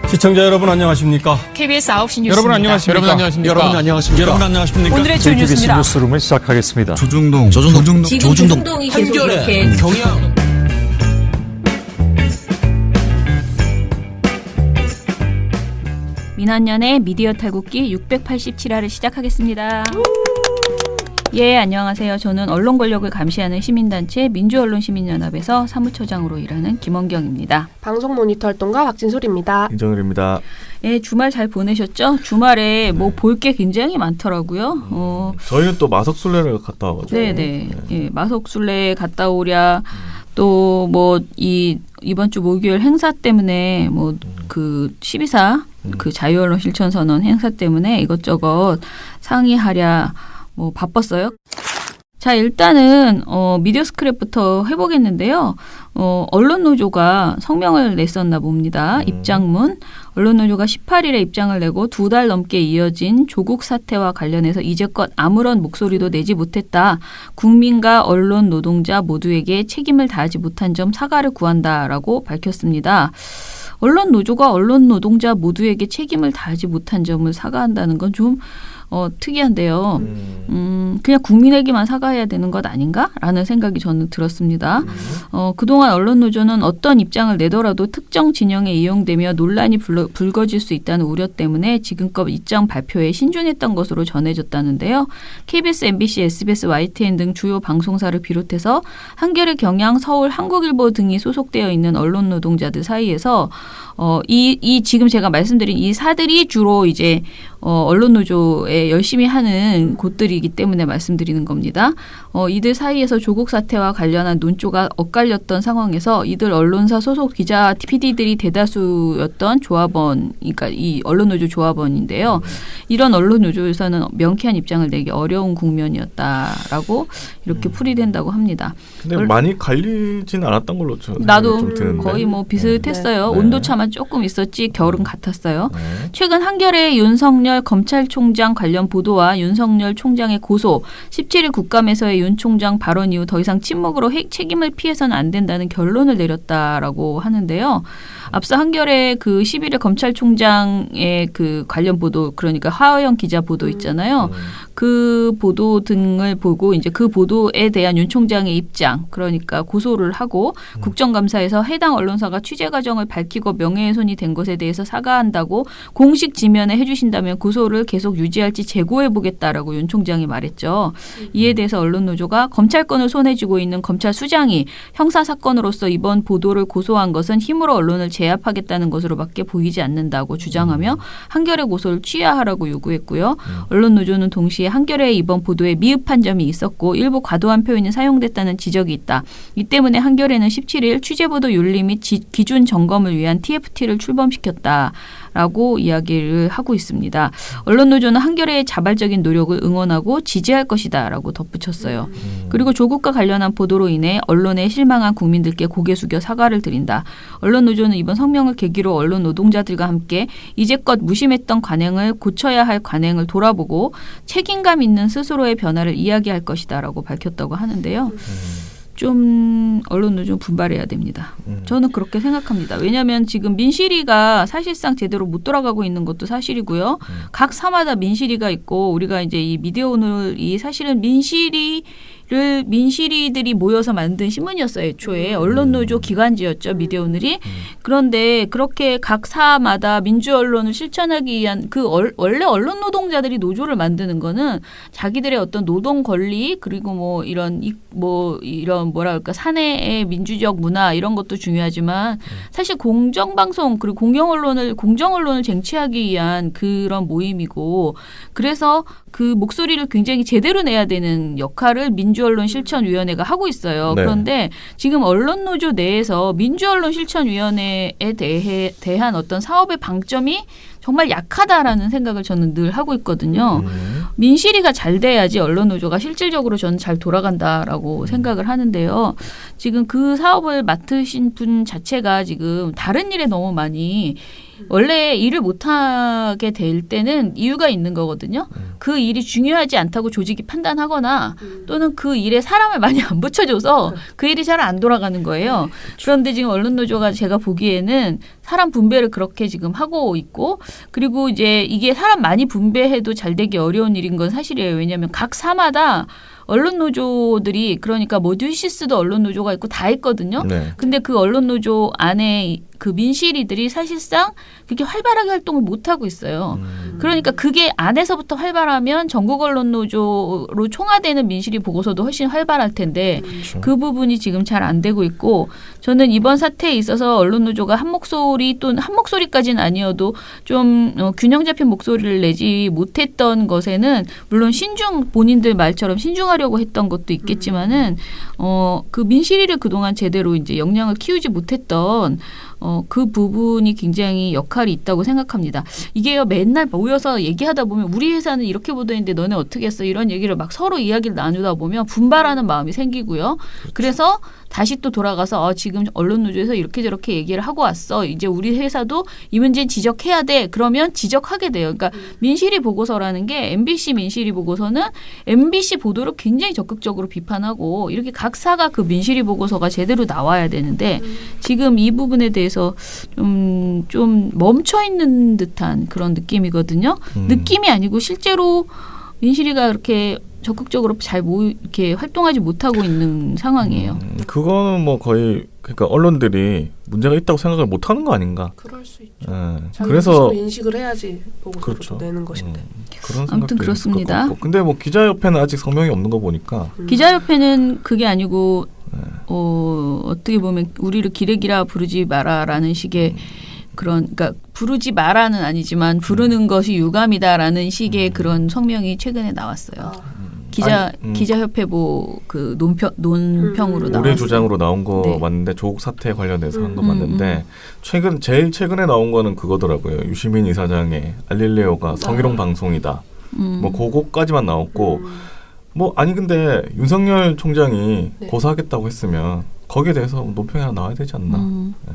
시청자 여러분 안녕하십니까? KBS 9시 뉴스입니다. 여러분 안녕하십니까? 여러분 안녕하십니까? 오늘의 주요 KBS 뉴스입니다. 뉴스룸을 시작하겠습니다. 조중동 조중동이 계속 이렇게 경향 민한년의 미디어 탈곡기 687화를 시작하겠습니다. 예, 안녕하세요. 저는 언론 권력을 감시하는 시민단체 민주언론시민연합에서 사무처장으로 일하는 김원경입니다. 방송 모니터 활동가 박진솔입니다. 김정일입니다. 예, 주말 잘 보내셨죠? 주말에 뭐 볼 게 굉장히 많더라고요. 저희는 또 마석술래를 갔다 와가지고. 네네. 예, 마석술래 갔다 오랴. 또 뭐 이번 주 목요일 행사 때문에 뭐 그 12사 그 자유언론 실천선언 행사 때문에 이것저것 상의하랴 뭐 바빴어요. 자, 일단은 미디어 스크랩부터 해보겠는데요. 언론노조가 성명을 냈었나 봅니다. 입장문. 언론노조가 18일에 입장을 내고 2달 넘게 이어진 조국 사태와 관련해서 이제껏 아무런 목소리도 내지 못했다. 국민과 언론 노동자 모두에게 책임을 다하지 못한 점 사과를 구한다라고 밝혔습니다. 언론 노조가 언론 노동자 모두에게 책임을 다하지 못한 점을 사과한다는 건 좀 특이한데요. 그냥 국민에게만 사과해야 되는 것 아닌가라는 생각이 저는 들었습니다. 그동안 언론 노조는 어떤 입장을 내더라도 특정 진영에 이용되며 논란이 불거질 수 있다는 우려 때문에 지금껏 입장 발표에 신중했던 것으로 전해졌다는데요. KBS, MBC, SBS, YTN 등 주요 방송사를 비롯해서 한겨레, 경향, 서울, 한국일보 등이 소속되어 있는 언론 노동자들 사이에서 이 지금 제가 말씀드린 이 사들이 주로 이제 언론 노조에 열심히 하는 곳들이기 때문에 말씀드리는 겁니다. 이들 사이에서 조국 사태와 관련한 논조가 엇갈렸던 상황에서 이들 언론사 소속 기자, PD들이 대다수였던 조합원, 그러니까 이 언론 노조 조합원인데요. 이런 언론 노조에서는 명쾌한 입장을 내기 어려운 국면이었다라고 이렇게 풀이된다고 합니다. 근데 많이 갈리진 않았던 걸로 나도 좀 드는데. 거의 뭐 비슷했어요. 네. 온도차만 조금 있었지 결은 같았어요. 네. 최근 한겨레 윤석열 검찰총장 관련 보도와 윤석열 총장의 고소, 17일 국감에서의 윤 총장 발언 이후 더 이상 침묵으로 책임을 피해서는 안 된다는 결론을 내렸다라고 하는데요. 앞서 한겨레 그 11일 검찰총장의 그 관련 보도, 그러니까 하호영 기자 보도 있잖아요. 그 보도 등을 보고 이제 그 보도에 대한 윤 총장의 입장, 그러니까 고소를 하고 국정감사에서 해당 언론사가 취재 과정을 밝히고 명예훼손이 된 것에 대해서 사과한다고 공식 지면에 해주신다면 고소를 계속 유지할지 재고해보겠다라고 윤 총장이 말했죠. 이에 대해서 언론노조가 검찰권을 손에 쥐고 있는 검찰 수장이 형사사건으로서 이번 보도를 고소한 것은 힘으로 언론을 제압하겠다는 것으로밖에 보이지 않는다고 주장하며 한겨레 고소를 취하하라고 요구했고요. 언론노조는 동시에 한겨레의 이번 보도에 미흡한 점이 있었고 일부 과도한 표현이 사용됐다는 지적이 있다. 이 때문에 한겨레는 17일 취재보도 윤리 및 기준 점검을 위한 TFT를 출범시켰다라고 이야기를 하고 있습니다. 언론노조는 한겨레의 자발적인 노력을 응원하고 지지할 것이다라고 덧붙였어요. 그리고 조국과 관련한 보도로 인해 언론에 실망한 국민들께 고개 숙여 사과를 드린다. 언론노조는 이번 성명을 계기로 언론 노동자들과 함께 이제껏 무심했던 관행을 고쳐야 할 관행을 돌아보고 책임감 있는 스스로의 변화를 이야기할 것이다라고 밝혔다고 하는데요. 좀 언론노조 분발해야 됩니다. 저는 그렇게 생각합니다. 왜냐하면 지금 민실이가 사실상 제대로 못 돌아가고 있는 것도 사실이고요. 각 사마다 민실이가 있고 우리가 이제 이 미디어 오늘이 사실은 민실이들이 모여서 만든 신문이었어요. 애초에 언론노조 기관지였죠. 미디어 오늘이. 그런데 그렇게 각 사마다 민주언론을 실천하기 위한 그 원래 언론 노동자들이 노조를 만드는 거는 자기들의 어떤 노동 권리 그리고 뭐 이런 뭐랄까 사내의 민주적 문화 이런 것도 중요하지만 사실 공정방송 그리고 공정언론을 쟁취하기 위한 그런 모임이고 그래서 그 목소리를 굉장히 제대로 내야 되는 역할을 민주언론실천위원회가 하고 있어요. 네. 그런데 지금 언론노조 내에서 민주언론실천위원회에 대한 어떤 사업의 방점이 정말 약하다라는 생각을 저는 늘 하고 있거든요. 민실이가 잘 돼야지 언론노조가 실질적으로 저는 잘 돌아간다라고 생각을 하는데요. 지금 그 사업을 맡으신 분 자체가 지금 다른 일에 너무 많이 원래 일을 못하게 될 때는 이유가 있는 거거든요. 그 일이 중요하지 않다고 조직이 판단하거나 또는 그 일에 사람을 많이 안 붙여줘서 그 일이 잘 안 돌아가는 거예요. 그런데 지금 언론노조가 제가 보기에는 사람 분배를 그렇게 지금 하고 있고 그리고 이제 이게 사람 많이 분배해도 잘 되기 어려운 일인 건 사실이에요. 왜냐하면 각 사마다 언론 노조들이 그러니까 뭐 뉴시스도 언론 노조가 있고 다 있거든요. 네. 근데 그 언론 노조 안에 그 민실이들이 사실상 그렇게 활발하게 활동을 못 하고 있어요. 그러니까 그게 안에서부터 활발하면 전국 언론 노조로 총화되는 민실이 보고서도 훨씬 활발할 텐데 그렇죠. 그 부분이 지금 잘 안 되고 있고 저는 이번 사태에 있어서 언론 노조가 한 목소리 또는 한 목소리까지는 아니어도 좀 균형 잡힌 목소리를 내지 못했던 것에는 물론 본인들 말처럼 신중하려고 했던 것도 있겠지만은 그 민실이를 그동안 제대로 이제 역량을 키우지 못했던 그 부분이 굉장히 역할이 있다고 생각합니다. 이게요 맨날 모여서 얘기하다 보면 우리 회사는 이렇게 보도했는데 너네 어떻게 했어 이런 얘기를 막 서로 이야기를 나누다 보면 분발하는 마음이 생기고요. 그래서 다시 또 돌아가서 지금 언론노조에서 이렇게 저렇게 얘기를 하고 왔어. 이제 우리 회사도 이 문제는 지적해야 돼. 그러면 지적하게 돼요. 그러니까 민실이 보고서라는 게 MBC 민실이 보고서는 MBC 보도를 굉장히 적극적으로 비판하고 이렇게 각사가 그 민실이 보고서가 제대로 나와야 되는데 지금 이 부분에 대해서 좀 멈춰 있는 듯한 그런 느낌이거든요. 느낌이 아니고 실제로 민실이가 그렇게 적극적으로 이렇게 활동하지 못하고 있는 상황이에요. 그거는 뭐 거의 그러니까 언론들이 문제가 있다고 생각을 못 하는 거 아닌가? 그럴 수 있죠. 그래서 인식을 해야지 보고서도 그렇죠. 내는 것인데. 그런 아무튼 생각도 그렇습니다. 있을 것 같고. 근데 뭐 기자협회는 아직 성명이 없는 거 보니까 기자협회는 그게 아니고 어떻게 보면 우리를 기레기라 부르지 마라라는 식의 그러니까 부르지 마라는 아니지만 부르는 것이 유감이다라는 식의 그런 성명이 최근에 나왔어요. 기자협회 그 논평으로 나왔어요. 우리 주장으로 나온 거 네. 맞는데 조국 사태 관련해서 한 거 맞는데 제일 최근에 나온 거는 그거더라고요. 유시민 이사장의 알릴레오가 성희롱 방송이다. 뭐 그거까지만 나왔고 뭐 아니 근데 윤석열 총장이 네. 고소하겠다고 했으면 거기에 대해서 논평이 하나 나와야 되지 않나. 네.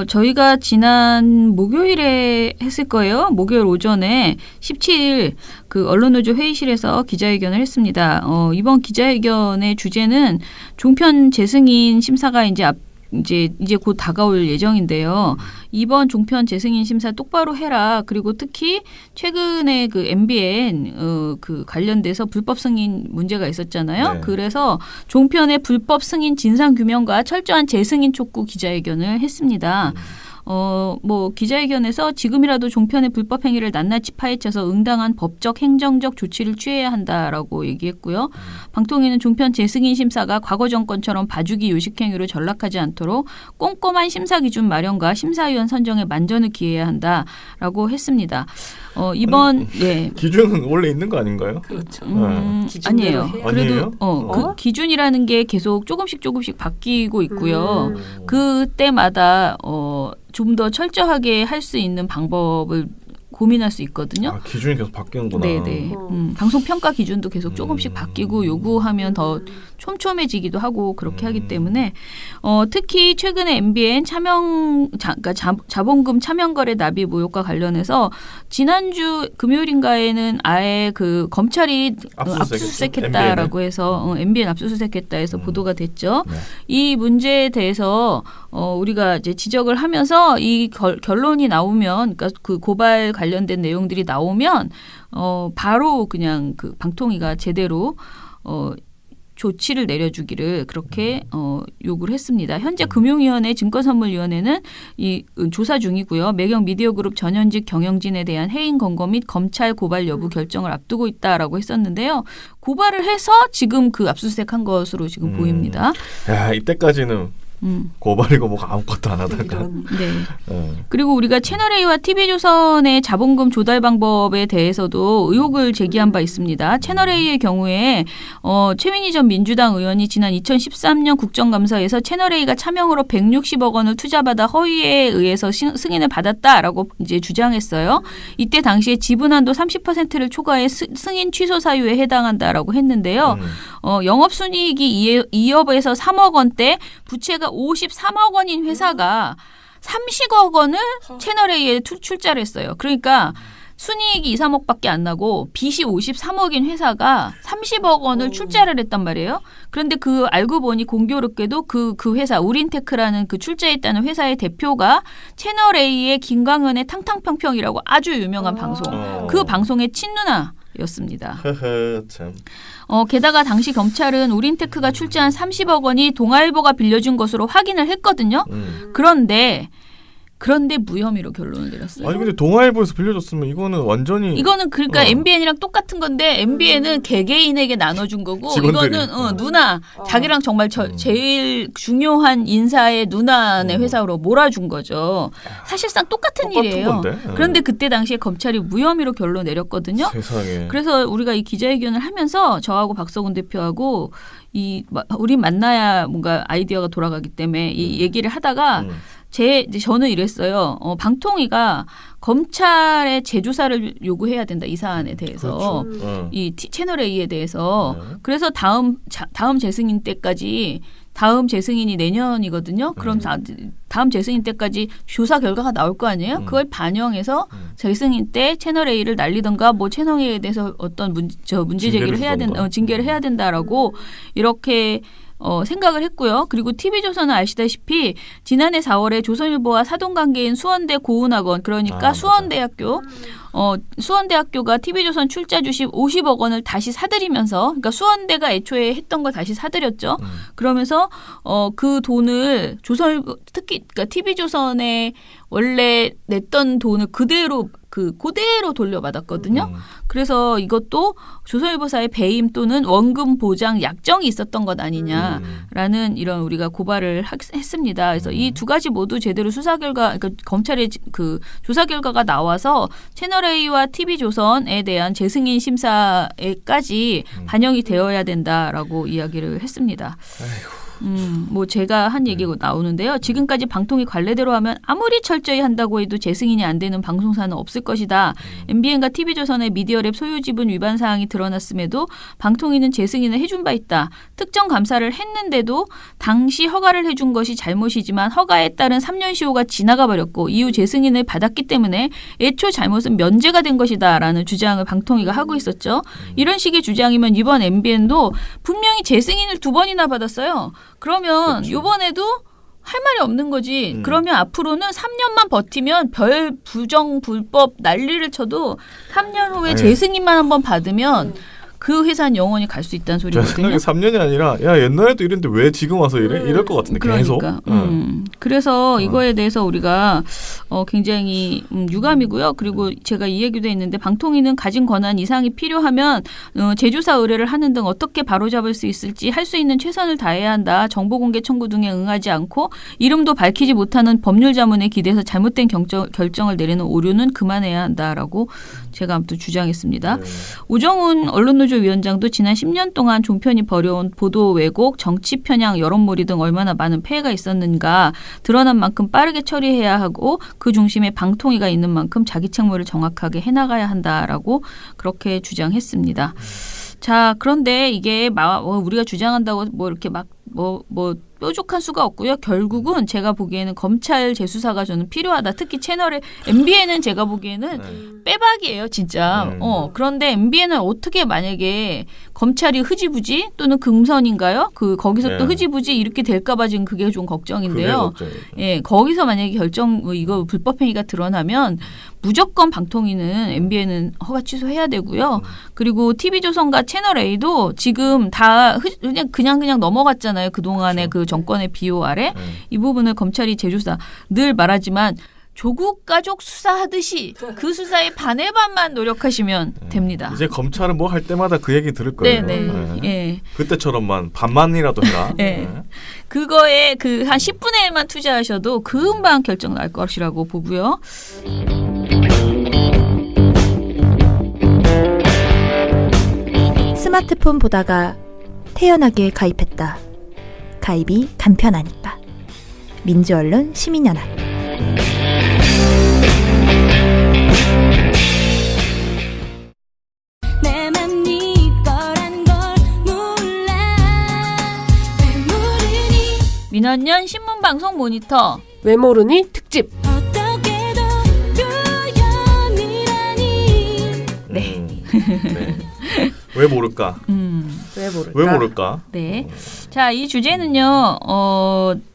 저희가 지난 목요일에 했을 거예요. 목요일 오전에 17일 그 언론노조 회의실에서 기자회견을 했습니다. 이번 기자회견의 주제는 종편 재승인 심사가 이제 곧 다가올 예정인데요. 이번 종편 재승인 심사 똑바로 해라. 그리고 특히 최근에 그 MBN 그 관련돼서 불법 승인 문제가 있었잖아요. 네. 그래서 종편의 불법 승인 진상 규명과 철저한 재승인 촉구 기자회견을 했습니다. 뭐 기자회견에서 지금이라도 종편의 불법 행위를 낱낱이 파헤쳐서 응당한 법적 행정적 조치를 취해야 한다라고 얘기했고요. 방통위는 종편 재승인 심사가 과거 정권처럼 봐주기 요식 행위로 전락하지 않도록 꼼꼼한 심사 기준 마련과 심사위원 선정에 만전을 기해야 한다라고 했습니다. 이번 기준은 원래 있는 거 아닌가요? 그렇죠. 아니에요. 해야 그래도 아니에요? 그 기준이라는 게 계속 조금씩 바뀌고 있고요. 그때마다 좀 더 철저하게 할 수 있는 방법을 고민할 수 있거든요. 기준이 계속 바뀌는구나. 네네. 방송 평가 기준도 계속 조금씩 바뀌고 요구하면 더 촘촘해지기도 하고 그렇게 하기 때문에 특히 최근에 MBN 그러니까 자본금 차명거래 납입 의혹과 관련해서 지난주 금요일인가에는 아예 그 검찰이 압수수색했다라고 해서 MBN 압수수색했다 해서 보도가 됐죠. 네. 이 문제에 대해서 우리가 이제 지적을 하면서 이 결론이 나오면 그러니까 그 고발 관련된 내용들이 나오면 바로 그냥 그 방통위가 제대로 조치를 내려주기를 그렇게 요구를 했습니다. 현재 금융위원회 증권선물위원회는 이 조사 중이고요. 매경 미디어그룹 전현직 경영진에 대한 해임 검거 및 검찰 고발 여부 결정을 앞두고 있다라고 했었는데요. 고발을 해서 지금 그 압수수색한 것으로 지금 보입니다. 야, 이때까지는 고발이고 뭐가 아무것도 안 하다가. 네. 그리고 우리가 채널A와 TV조선의 자본금 조달 방법에 대해서도 의혹을 제기한 바 있습니다. 채널A의 경우에 최민희 전 민주당 의원이 지난 2013년 국정감사에서 채널A가 차명으로 160억 원을 투자받아 허위에 의해서 승인을 받았다라고 이제 주장했어요. 이때 당시에 지분 한도 30%를 초과해 승인 취소 사유에 해당한다라고 했는데요. 영업순이익이 2억에서 3억 원대, 부채가 53억 원인 회사가 30억 원을 채널A에 출자를 했어요. 그러니까 순이익이 2, 3억밖에 안 나고 빚이 53억인 회사가 30억 원을 출자를 했단 말이에요. 그런데 그 알고 보니 공교롭게도 그 회사 우린테크라는 그 출자했다는 회사의 대표가 채널A의 김광현의 탕탕평평이라고 아주 유명한 방송. 그 방송의 친누나였습니다. 참. 게다가 당시 경찰은 우린테크가 출자한 30억 원이 동아일보가 빌려준 것으로 확인을 했거든요. 그런데 무혐의로 결론을 내렸어요. 아니 근데 동아일보에서 빌려줬으면 이거는 완전히 이거는 그러니까 MBN이랑 똑같은 건데 MBN은 개개인에게 나눠준 거고 직원들이. 이거는 누나 자기랑 정말 제일 중요한 인사의 누나네 회사로 몰아준 거죠. 사실상 똑같은 일이에요. 건데. 그런데 그때 당시에 검찰이 무혐의로 결론 내렸거든요. 세상에. 그래서 우리가 이 기자회견을 하면서 저하고 박서gun 대표하고 우리 만나야 뭔가 아이디어가 돌아가기 때문에 이 얘기를 하다가 저는 이랬어요. 방통위가 검찰의 재조사를 요구해야 된다. 이 사안에 대해서. 그렇죠. 이 채널A에 대해서. 그래서 다음 재승인 때까지 다음 재승인이 내년이거든요. 그럼 다음 재승인 때까지 조사 결과가 나올 거 아니에요? 그걸 반영해서 재승인 때 채널A를 날리던가 뭐 채널A에 대해서 어떤 문제 제기를 해야 된다. 징계를 해야 된다라고 이렇게 생각을 했고요. 그리고 TV조선은 아시다시피 지난해 4월에 조선일보와 사돈관계인 수원대 고은학원 그러니까 수원대학교가 TV조선 출자 주식 50억 원을 다시 사들이면서 그러니까 수원대가 애초에 했던 걸 다시 사들였죠. 그러면서 그 돈을 조선일보 특히 그러니까 TV조선에 원래 냈던 돈을 그대로 돌려받았거든요. 그래서 이것도 조선일보사의 배임 또는 원금 보장 약정이 있었던 것 아니냐라는 이런 우리가 고발을 했습니다. 그래서 이 두 가지 모두 제대로 수사 결과, 그러니까 검찰의 그 조사 결과가 나와서 채널A와 TV조선에 대한 재승인 심사에까지 반영이 되어야 된다라고 이야기를 했습니다. 뭐 제가 한 얘기가 나오는데요. 지금까지 방통위 관례대로 하면 아무리 철저히 한다고 해도 재승인이 안 되는 방송사는 없을 것이다. MBN과 TV조선의 미디어랩 소유 지분 위반 사항이 드러났음에도 방통위는 재승인을 해준 바 있다. 특정 감사를 했는데도 당시 허가를 해준 것이 잘못이지만 허가에 따른 3년 시효가 지나가 버렸고 이후 재승인을 받았기 때문에 애초 잘못은 면제가 된 것이다. 라는 주장을 방통위가 하고 있었죠. 이런 식의 주장이면 이번 MBN도 분명히 재승인을 2번이나 받았어요. 그러면 이번에도 할 말이 없는 거지. 그러면 앞으로는 3년만 버티면 별 부정 불법 난리를 쳐도 3년 후에 재승인만 한번 받으면 그 회사는 영원히 갈 수 있다는 소리거든요. 생각에 3년이 아니라 야 옛날에도 이랬는데 왜 지금 와서 이래? 이럴 것 같은데 계속. 그래서 이거에 대해서 우리가 굉장히 유감이고요. 그리고 제가 이 얘기도 했는데 방통위는 가진 권한 이상이 필요하면 재조사 의뢰를 하는 등 어떻게 바로잡을 수 있을지 할 수 있는 최선을 다해야 한다. 정보공개 청구 등에 응하지 않고 이름도 밝히지 못하는 법률 자문에 기대서 잘못된 결정을 내리는 오류는 그만해야 한다라고 제가 아무튼 주장했습니다. 오정훈 언론노조 위원장도 지난 10년 동안 종편이 벌여온 보도 왜곡, 정치 편향, 여론몰이 등 얼마나 많은 폐해가 있었는가 드러난 만큼 빠르게 처리해야 하고 그 중심에 방통위가 있는 만큼 자기 책무를 정확하게 해나가야 한다라고 그렇게 주장했습니다. 자, 그런데 이게 우리가 주장한다고 뭐 이렇게 막 뾰족한 수가 없고요. 결국은 제가 보기에는 검찰 재수사가 저는 필요하다. 특히 채널에 MBN은 제가 보기에는 빼박이에요, 진짜. 그런데 MBN은 어떻게 만약에 검찰이 흐지부지 또는 금선인가요? 거기서 또 흐지부지 이렇게 될까봐 지금 그게 좀 걱정인데요. 예, 거기서 만약에 이거 불법 행위가 드러나면 무조건 방통위는 MBN은 허가 취소해야 되고요. 그리고 TV조선과 채널A도 지금 다 그냥 넘어갔잖아요. 그동안의 그 정권의 비호 아래. 이 부분을 검찰이 재조사 늘 말하지만 조국 가족 수사하듯이 그 수사에 반의 반만 노력하시면 됩니다. 이제 검찰은 뭐 할 때마다 그 얘기 들을 거예요. 네네. 예. 그때처럼만 반만이라도 해라. 네. 그거에 한 10분의 1만 투자하셔도 금방 결정 날 것이라고 보고요. 스마트폰 보다가 태연하게 가입했다. 가입이 간편하니까. 민주언론 시민연합. 민원연 신문방송 모니터 왜 모르니 특집. 네. 네. 왜 모를까? 왜 모를까? 왜 모를까? 네. 자, 이 주제는요,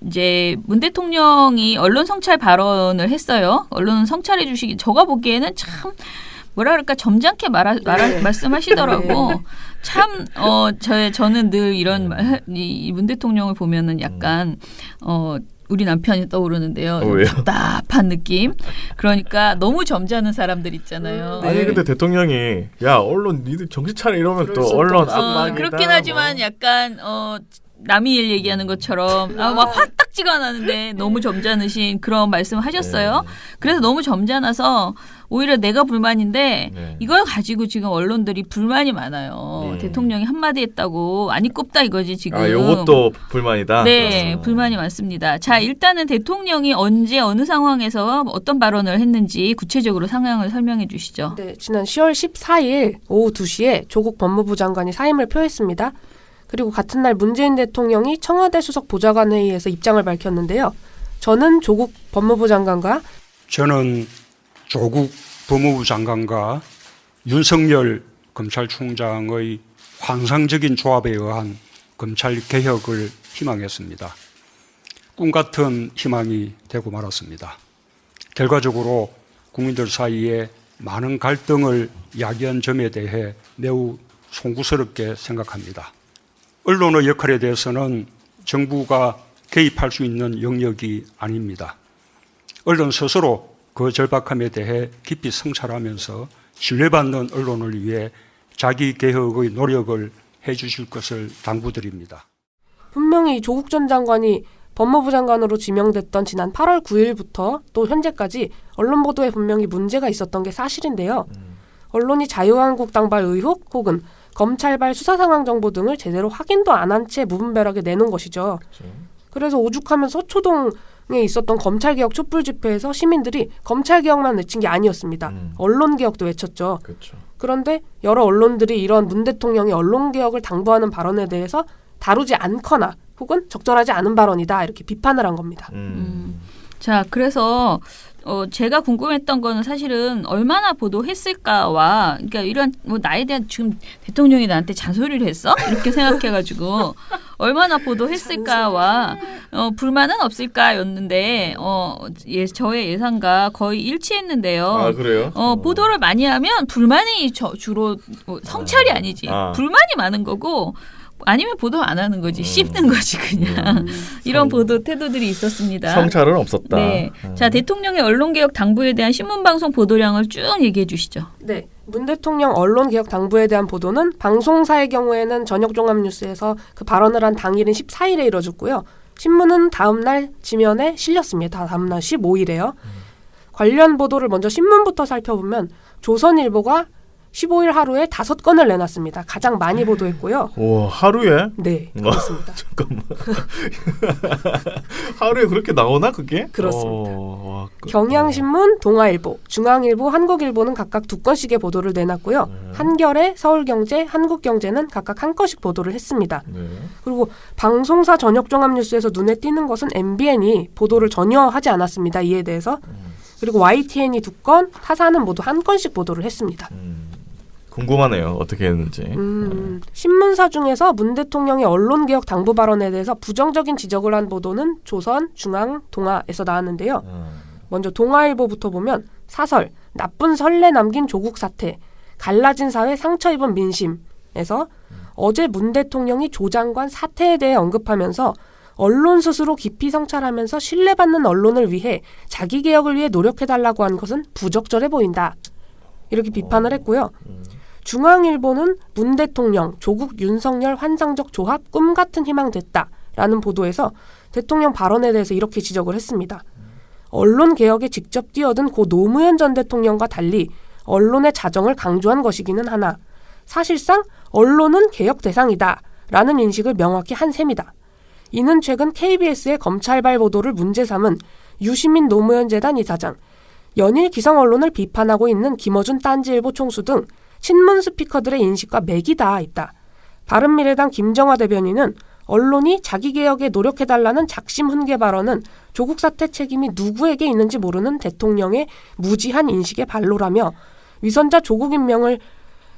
이제 문 대통령이 언론 성찰 발언을 했어요. 언론 성찰해 주시기, 저가 보기에는 참, 뭐라 그럴까, 점잖게 말씀하시더라고. 참, 저는 늘 이런 이 문 대통령을 보면은 약간, 우리 남편이 떠오르는데요. 왜요? 답답한 느낌. 그러니까 너무 점잖은 사람들 있잖아요. 아니 근데 대통령이 야 언론 니들 정신 차려 이러면 또 수도 언론 없지. 압박이다. 그렇긴 하지만 뭐. 약간 남이 일 얘기하는 것처럼 막 화딱지가 나는데 너무 점잖으신 그런 말씀을 하셨어요. 네. 그래서 너무 점잖아서 오히려 내가 불만인데 네. 이걸 가지고 지금 언론들이 불만이 많아요. 대통령이 한마디 했다고 안 입곱다 이거지 지금. 아 요것도 불만이다. 네, 불만이 많습니다. 자, 일단은 대통령이 언제 어느 상황에서 어떤 발언을 했는지 구체적으로 상황을 설명해 주시죠. 네, 지난 10월 14일 오후 2시에 조국 법무부 장관이 사임을 표했습니다. 그리고 같은 날 문재인 대통령이 청와대 수석 보좌관 회의에서 입장을 밝혔는데요. 저는 조국 법무부 장관과 윤석열 검찰총장의 환상적인 조합에 의한 검찰 개혁을 희망했습니다. 꿈 같은 희망이 되고 말았습니다. 결과적으로 국민들 사이에 많은 갈등을 야기한 점에 대해 매우 송구스럽게 생각합니다. 언론의 역할에 대해서는 정부가 개입할 수 있는 영역이 아닙니다. 언론 스스로 그 절박함에 대해 깊이 성찰하면서 신뢰받는 언론을 위해 자기 개혁의 노력을 해주실 것을 당부드립니다. 분명히 조국 전 장관이 법무부 장관으로 지명됐던 지난 8월 9일부터 또 현재까지 언론 보도에 분명히 문제가 있었던 게 사실인데요. 언론이 자유한국당발 의혹 혹은 검찰발 수사 상황 정보 등을 제대로 확인도 안 한 채 무분별하게 내놓은 것이죠. 그래서 오죽하면 서초동에 있었던 검찰개혁 촛불 집회에서 시민들이 검찰개혁만 외친 게 아니었습니다. 언론개혁도 외쳤죠. 그렇죠. 그런데 여러 언론들이 이런 문 대통령이 언론개혁을 당부하는 발언에 대해서 다루지 않거나 혹은 적절하지 않은 발언이다 이렇게 비판을 한 겁니다. 자, 그래서 제가 궁금했던 거는 사실은 얼마나 보도했을까와, 그러니까 이런 뭐 나에 대한 지금 대통령이 나한테 잔소리를 했어? 이렇게 생각해가지고 얼마나 보도했을까와 불만은 없을까였는데 저의 예상과 거의 일치했는데요. 아 그래요? 보도를 많이 하면 불만이 주로 성찰이 아니지. 불만이 많은 거고. 아니면 보도 안 하는 거지. 씹는 거지 그냥. 이런 보도 태도들이 있었습니다. 성찰은 없었다. 네. 자, 대통령의 언론개혁 당부에 대한 신문방송 보도량을 쭉 얘기해 주시죠. 네. 문 대통령 언론개혁 당부에 대한 보도는 방송사의 경우에는 저녁종합뉴스에서 그 발언을 한 당일인 14일에 이뤄졌고요. 신문은 다음날 지면에 실렸습니다. 다음날 15일에요. 관련 보도를 먼저 신문부터 살펴보면 조선일보가 15일 하루에 5건을 내놨습니다. 가장 많이 보도했고요. 오 하루에? 네, 그렇습니다. 잠깐만. 하루에 그렇게 나오나 그게? 그렇습니다. 와, 경향신문, 동아일보, 중앙일보, 한국일보는 각각 2건씩의 보도를 내놨고요. 한겨레, 서울경제, 한국경제는 각각 1건씩 보도를 했습니다. 네. 그리고 방송사 저녁종합뉴스에서 눈에 띄는 것은 MBN이 보도를 전혀 하지 않았습니다. 이에 대해서. 그리고 YTN이 2건, 타사는 모두 1건씩 보도를 했습니다. 궁금하네요. 어떻게 했는지. 신문사 중에서 문 대통령의 언론개혁 당부 발언에 대해서 부정적인 지적을 한 보도는 조선, 중앙, 동아에서 나왔는데요. 먼저 동아일보부터 보면 사설, 나쁜 선례 남긴 조국 사태, 갈라진 사회 상처 입은 민심에서 어제 문 대통령이 조 장관 사태에 대해 언급하면서 언론 스스로 깊이 성찰하면서 신뢰받는 언론을 위해 자기 개혁을 위해 노력해달라고 한 것은 부적절해 보인다. 이렇게 비판을 했고요. 중앙일보는 문 대통령, 조국, 윤석열 환상적 조합, 꿈 같은 희망 됐다라는 보도에서 대통령 발언에 대해서 이렇게 지적을 했습니다. 언론 개혁에 직접 뛰어든 고 노무현 전 대통령과 달리 언론의 자정을 강조한 것이기는 하나 사실상 언론은 개혁 대상이다라는 인식을 명확히 한 셈이다. 이는 최근 KBS의 검찰발 보도를 문제 삼은 유시민 노무현 재단 이사장, 연일 기성 언론을 비판하고 있는 김어준 딴지일보 총수 등 친문 스피커들의 인식과 맥이 닿아 있다. 바른미래당 김정화 대변인은 언론이 자기개혁에 노력해달라는 작심훈계 발언은 조국 사태 책임이 누구에게 있는지 모르는 대통령의 무지한 인식의 발로라며 위선자 조국 임명을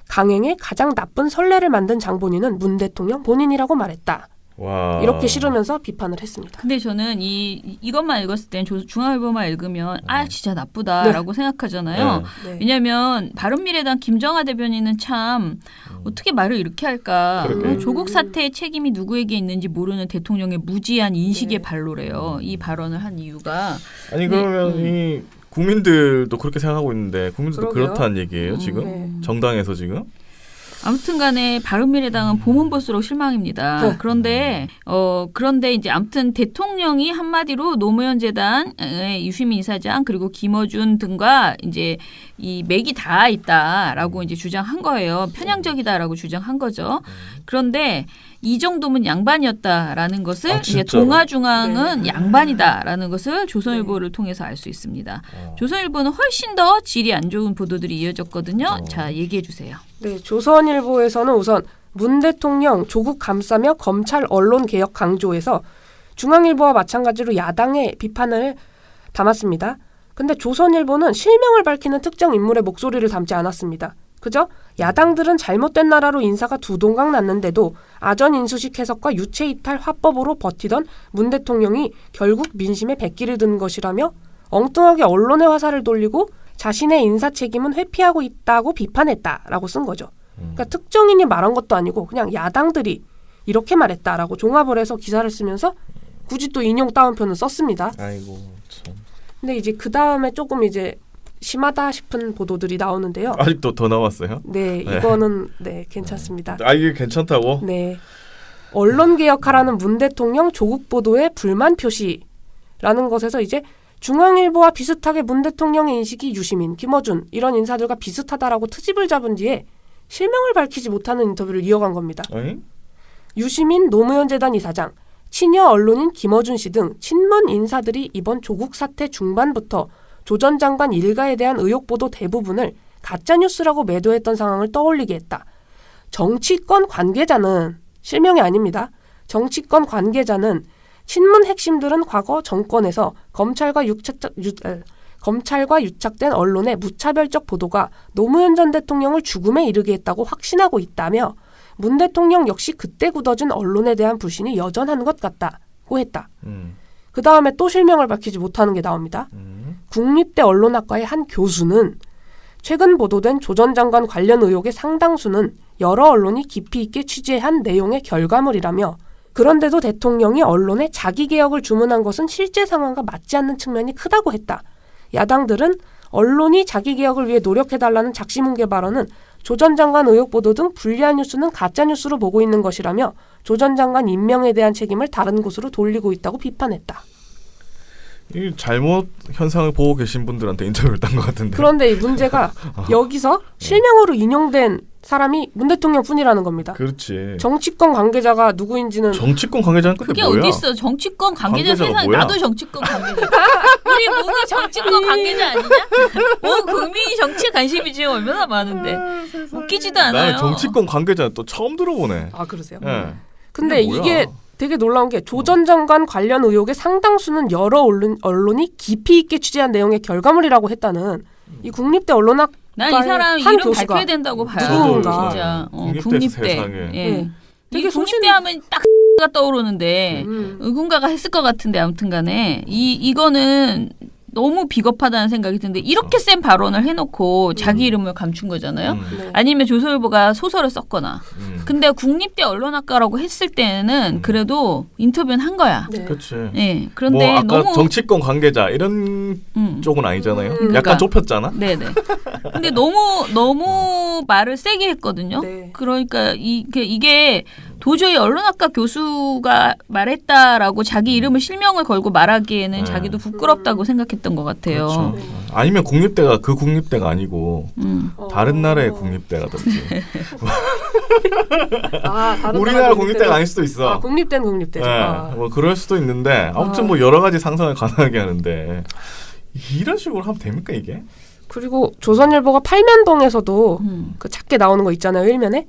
강행해 가장 나쁜 선례를 만든 장본인은 문 대통령 본인이라고 말했다. 와. 이렇게 실으면서 비판을 했습니다. 근데 저는 이것만 읽었을 땐 중앙일보만 읽으면 진짜 나쁘다라고 생각하잖아요. 네. 왜냐하면 바른미래당 김정하 대변인은 참 어떻게 말을 이렇게 할까. 그러게. 조국 사태의 책임이 누구에게 있는지 모르는 대통령의 무지한 인식의 발로래요. 이 발언을 한 이유가. 아니 그러면 이 국민들도 그렇게 생각하고 있는데 국민들도 그러게요. 그렇다는 얘기예요 지금? 네. 정당에서 지금? 아무튼 간에 바른미래당은 보면 볼수록 실망입니다. 네. 그런데 이제 아무튼 대통령이 한마디로 노무현 재단의 유시민 이사장 그리고 김어준 등과 이제 이 맥이 다 있다라고 이제 주장한 거예요. 편향적이다라고 주장한 거죠. 그런데 이 정도면 양반이었다라는 것을 이제 진짜로? 동아중앙은 양반이다라는 것을 조선일보를 통해서 알 수 있습니다. 조선일보는 훨씬 더 질이 안 좋은 보도들이 이어졌거든요. 자, 얘기해 주세요. 네, 조선일보에서는 우선 문 대통령 조국 감싸며 검찰 언론 개혁 강조에서 중앙일보와 마찬가지로 야당의 비판을 담았습니다. 근데 조선일보는 실명을 밝히는 특정 인물의 목소리를 담지 않았습니다. 그죠? 야당들은 잘못된 나라로 인사가 두 동강 났는데도 아전 인수식 해석과 유체 이탈 화법으로 버티던 문 대통령이 결국 민심에 백기를 든 것이라며 엉뚱하게 언론의 화살을 돌리고 자신의 인사 책임은 회피하고 있다고 비판했다라고 쓴 거죠. 그러니까 특정인이 말한 것도 아니고 그냥 야당들이 이렇게 말했다라고 종합을 해서 기사를 쓰면서 굳이 또 인용 따옴표는 썼습니다. 아이고 참. 근데 이제 그 다음에 조금 이제 심하다 싶은 보도들이 나오는데요. 아직도 더 나왔어요? 네, 이거는 네 괜찮습니다. 이게 괜찮다고? 네, 언론 개혁하라는 문 대통령 조국 보도에 불만 표시라는 것에서 이제 중앙일보와 비슷하게 문 대통령의 인식이 유시민, 김어준 이런 인사들과 비슷하다라고 트집을 잡은 뒤에 실명을 밝히지 못하는 인터뷰를 이어간 겁니다. 어이? 유시민 노무현 재단 이사장, 친여 언론인 김어준 씨 등 친문 인사들이 이번 조국 사태 중반부터 조 전 장관 일가에 대한 의혹 보도 대부분을 가짜뉴스라고 매도했던 상황을 떠올리게 했다. 정치권 관계자는 실명이 아닙니다. 정치권 관계자는 친문 핵심들은 과거 정권에서 검찰과 유착된 언론의 무차별적 보도가 노무현 전 대통령을 죽음에 이르게 했다고 확신하고 있다며 문 대통령 역시 그때 굳어진 언론에 대한 불신이 여전한 것 같다고 했다. 그 다음에 또 실명을 밝히지 못하는 게 나옵니다. 국립대 언론학과의 한 교수는 최근 보도된 조 전 장관 관련 의혹의 상당수는 여러 언론이 깊이 있게 취재한 내용의 결과물이라며 그런데도 대통령이 언론에 자기개혁을 주문한 것은 실제 상황과 맞지 않는 측면이 크다고 했다. 야당들은 언론이 자기개혁을 위해 노력해달라는 작심훈계 발언은 조 전 장관 의혹 보도 등 불리한 뉴스는 가짜뉴스로 보고 있는 것이라며 조 전 장관 임명에 대한 책임을 다른 곳으로 돌리고 있다고 비판했다. 이 잘못 현상을 보고 계신 분들한테 인터뷰를 딴 것 같은데. 그런데 이 문제가 여기서 실명으로 인용된 사람이 문 대통령 뿐이라는 겁니다. 그렇지. 정치권 관계자가 누구인지는 정치권 관계자는 근데 그게 뭐야? 어디 있어? 정치권 관계자 관계자가 세상 뭐야? 나도 정치권 관계자. 우리 모두 정치권 관계자 아니냐? 국민이 정치에 관심이 지금 얼마나 많은데 웃기지도 않아요. 나는 정치권 관계자는 또 처음 들어보네. 아 그러세요? 예. 근데 이게 뭐야? 이게 되게 놀라운 게 조 전 장관 관련 의혹의 상당수는 여러 언론이 깊이 있게 취재한 내용의 결과물이라고 했다는 이 국립대 언론학 난 이 사람 한 이름 교수가 밝혀야 된다고 봐요. 누군가. 진짜. 국립대 세상에. 예. 네. 되게 되게 국립대 하면 딱 가 떠오르는데 누군가가 했을 것 같은데 아무튼간에 이거는 너무 비겁하다는 생각이 드는데 이렇게 센 발언을 해놓고 자기 이름을 감춘 거잖아요. 네. 아니면 조선일보가 소설을 썼거나. 근데 국립대 언론학과라고 했을 때는 그래도 인터뷰는 한 거야. 네. 그렇지. 예. 그런데 뭐 아까 너무 정치권 관계자 이런 쪽은 아니잖아요. 그러니까. 약간 좁혔잖아. 네네. 근데 너무 말을 세게 했거든요. 네. 그러니까 이게 도저히 언론학과 교수가 말했다라고 자기 이름을 실명을 걸고 말하기에는 네. 자기도 부끄럽다고 생각했던 것 같아요. 그렇죠. 아니면 국립대가 그 국립대가 아니고 다른 나라의 국립대라든지. 다른 우리나라 나라 국립대가 아닐 수도 있어. 국립대는 국립대죠. 네, 뭐 그럴 수도 있는데 아무튼 뭐 여러 가지 상상을 가능하게 하는데 이런 식으로 하면 됩니까 이게? 그리고 조선일보가 팔면동에서도 그 작게 나오는 거 있잖아요. 일면에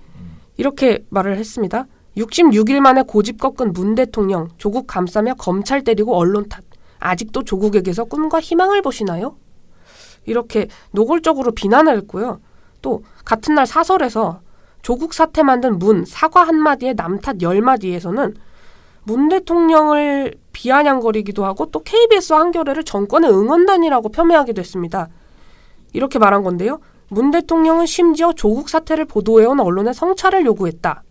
이렇게 말을 했습니다. 66일 만에 고집 꺾은 문 대통령, 조국 감싸며 검찰 때리고 언론 탓. 아직도 조국에게서 꿈과 희망을 보시나요? 이렇게 노골적으로 비난을 했고요. 또 같은 날 사설에서 조국 사태 만든 문 사과 한마디에 남탓 10마디에서는 문 대통령을 비아냥거리기도 하고 또 KBS 한겨레를 정권의 응원단이라고 폄훼하기도 했습니다. 이렇게 말한 건데요. 문 대통령은 심지어 조국 사태를 보도해온 언론의 성찰을 요구했다.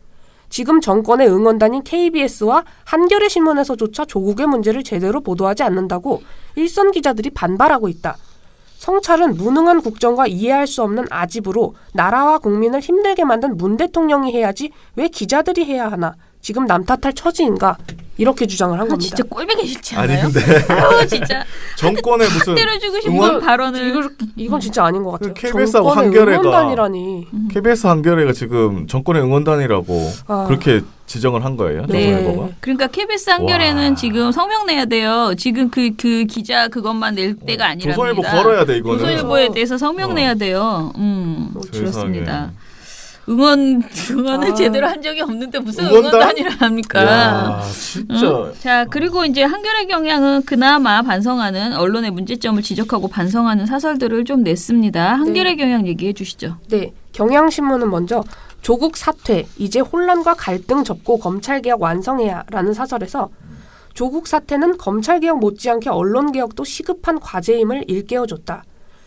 지금 정권의 응원단인 KBS와 한겨레 신문에서조차 조국의 문제를 제대로 보도하지 않는다고 일선 기자들이 반발하고 있다. 성찰은 무능한 국정과 이해할 수 없는 아집으로 나라와 국민을 힘들게 만든 문 대통령이 해야지 왜 기자들이 해야 하나. 지금 남 탓할 처지인가. 이렇게 주장을 한 겁니다. 진짜 꼴보기 싫지 아니 않아요? 근데 아우 진짜 정권의 무슨 때려주고 싶은 발언을 이건 진짜 아닌 것 같아요. KBS하고 정권의 한겨레가 응원단이라니. KBS 한겨레가 지금 정권의 응원단이라고 그렇게 지정을 한 거예요. 조선일보가. 네. 그러니까 KBS 한겨레는 와. 지금 성명 내야 돼요. 지금 그 기자 그것만 낼 때가 아니랍니다. 조선일보 걸어야 돼 이거는. 조선일보에 대해서 성명 내야 돼요. 그렇습니다. 응원은 제대로 한 적이 없는데 무슨 응원단이라 합니까? 야, 진짜. 자, 그리고 이제 한겨레 경향은 그나마 반성하는 언론의 문제점을 지적하고 반성하는 사설들을 좀 냈습니다. 한겨레 경향 얘기해 주시죠. 네. 경향신문은 먼저 조국 사퇴, 이제 혼란과 갈등 접고 검찰개혁 완성해야 라는 사설에서 조국 사태는 검찰개혁 못지않게 언론개혁도 시급한 과제임을 일깨워줬다.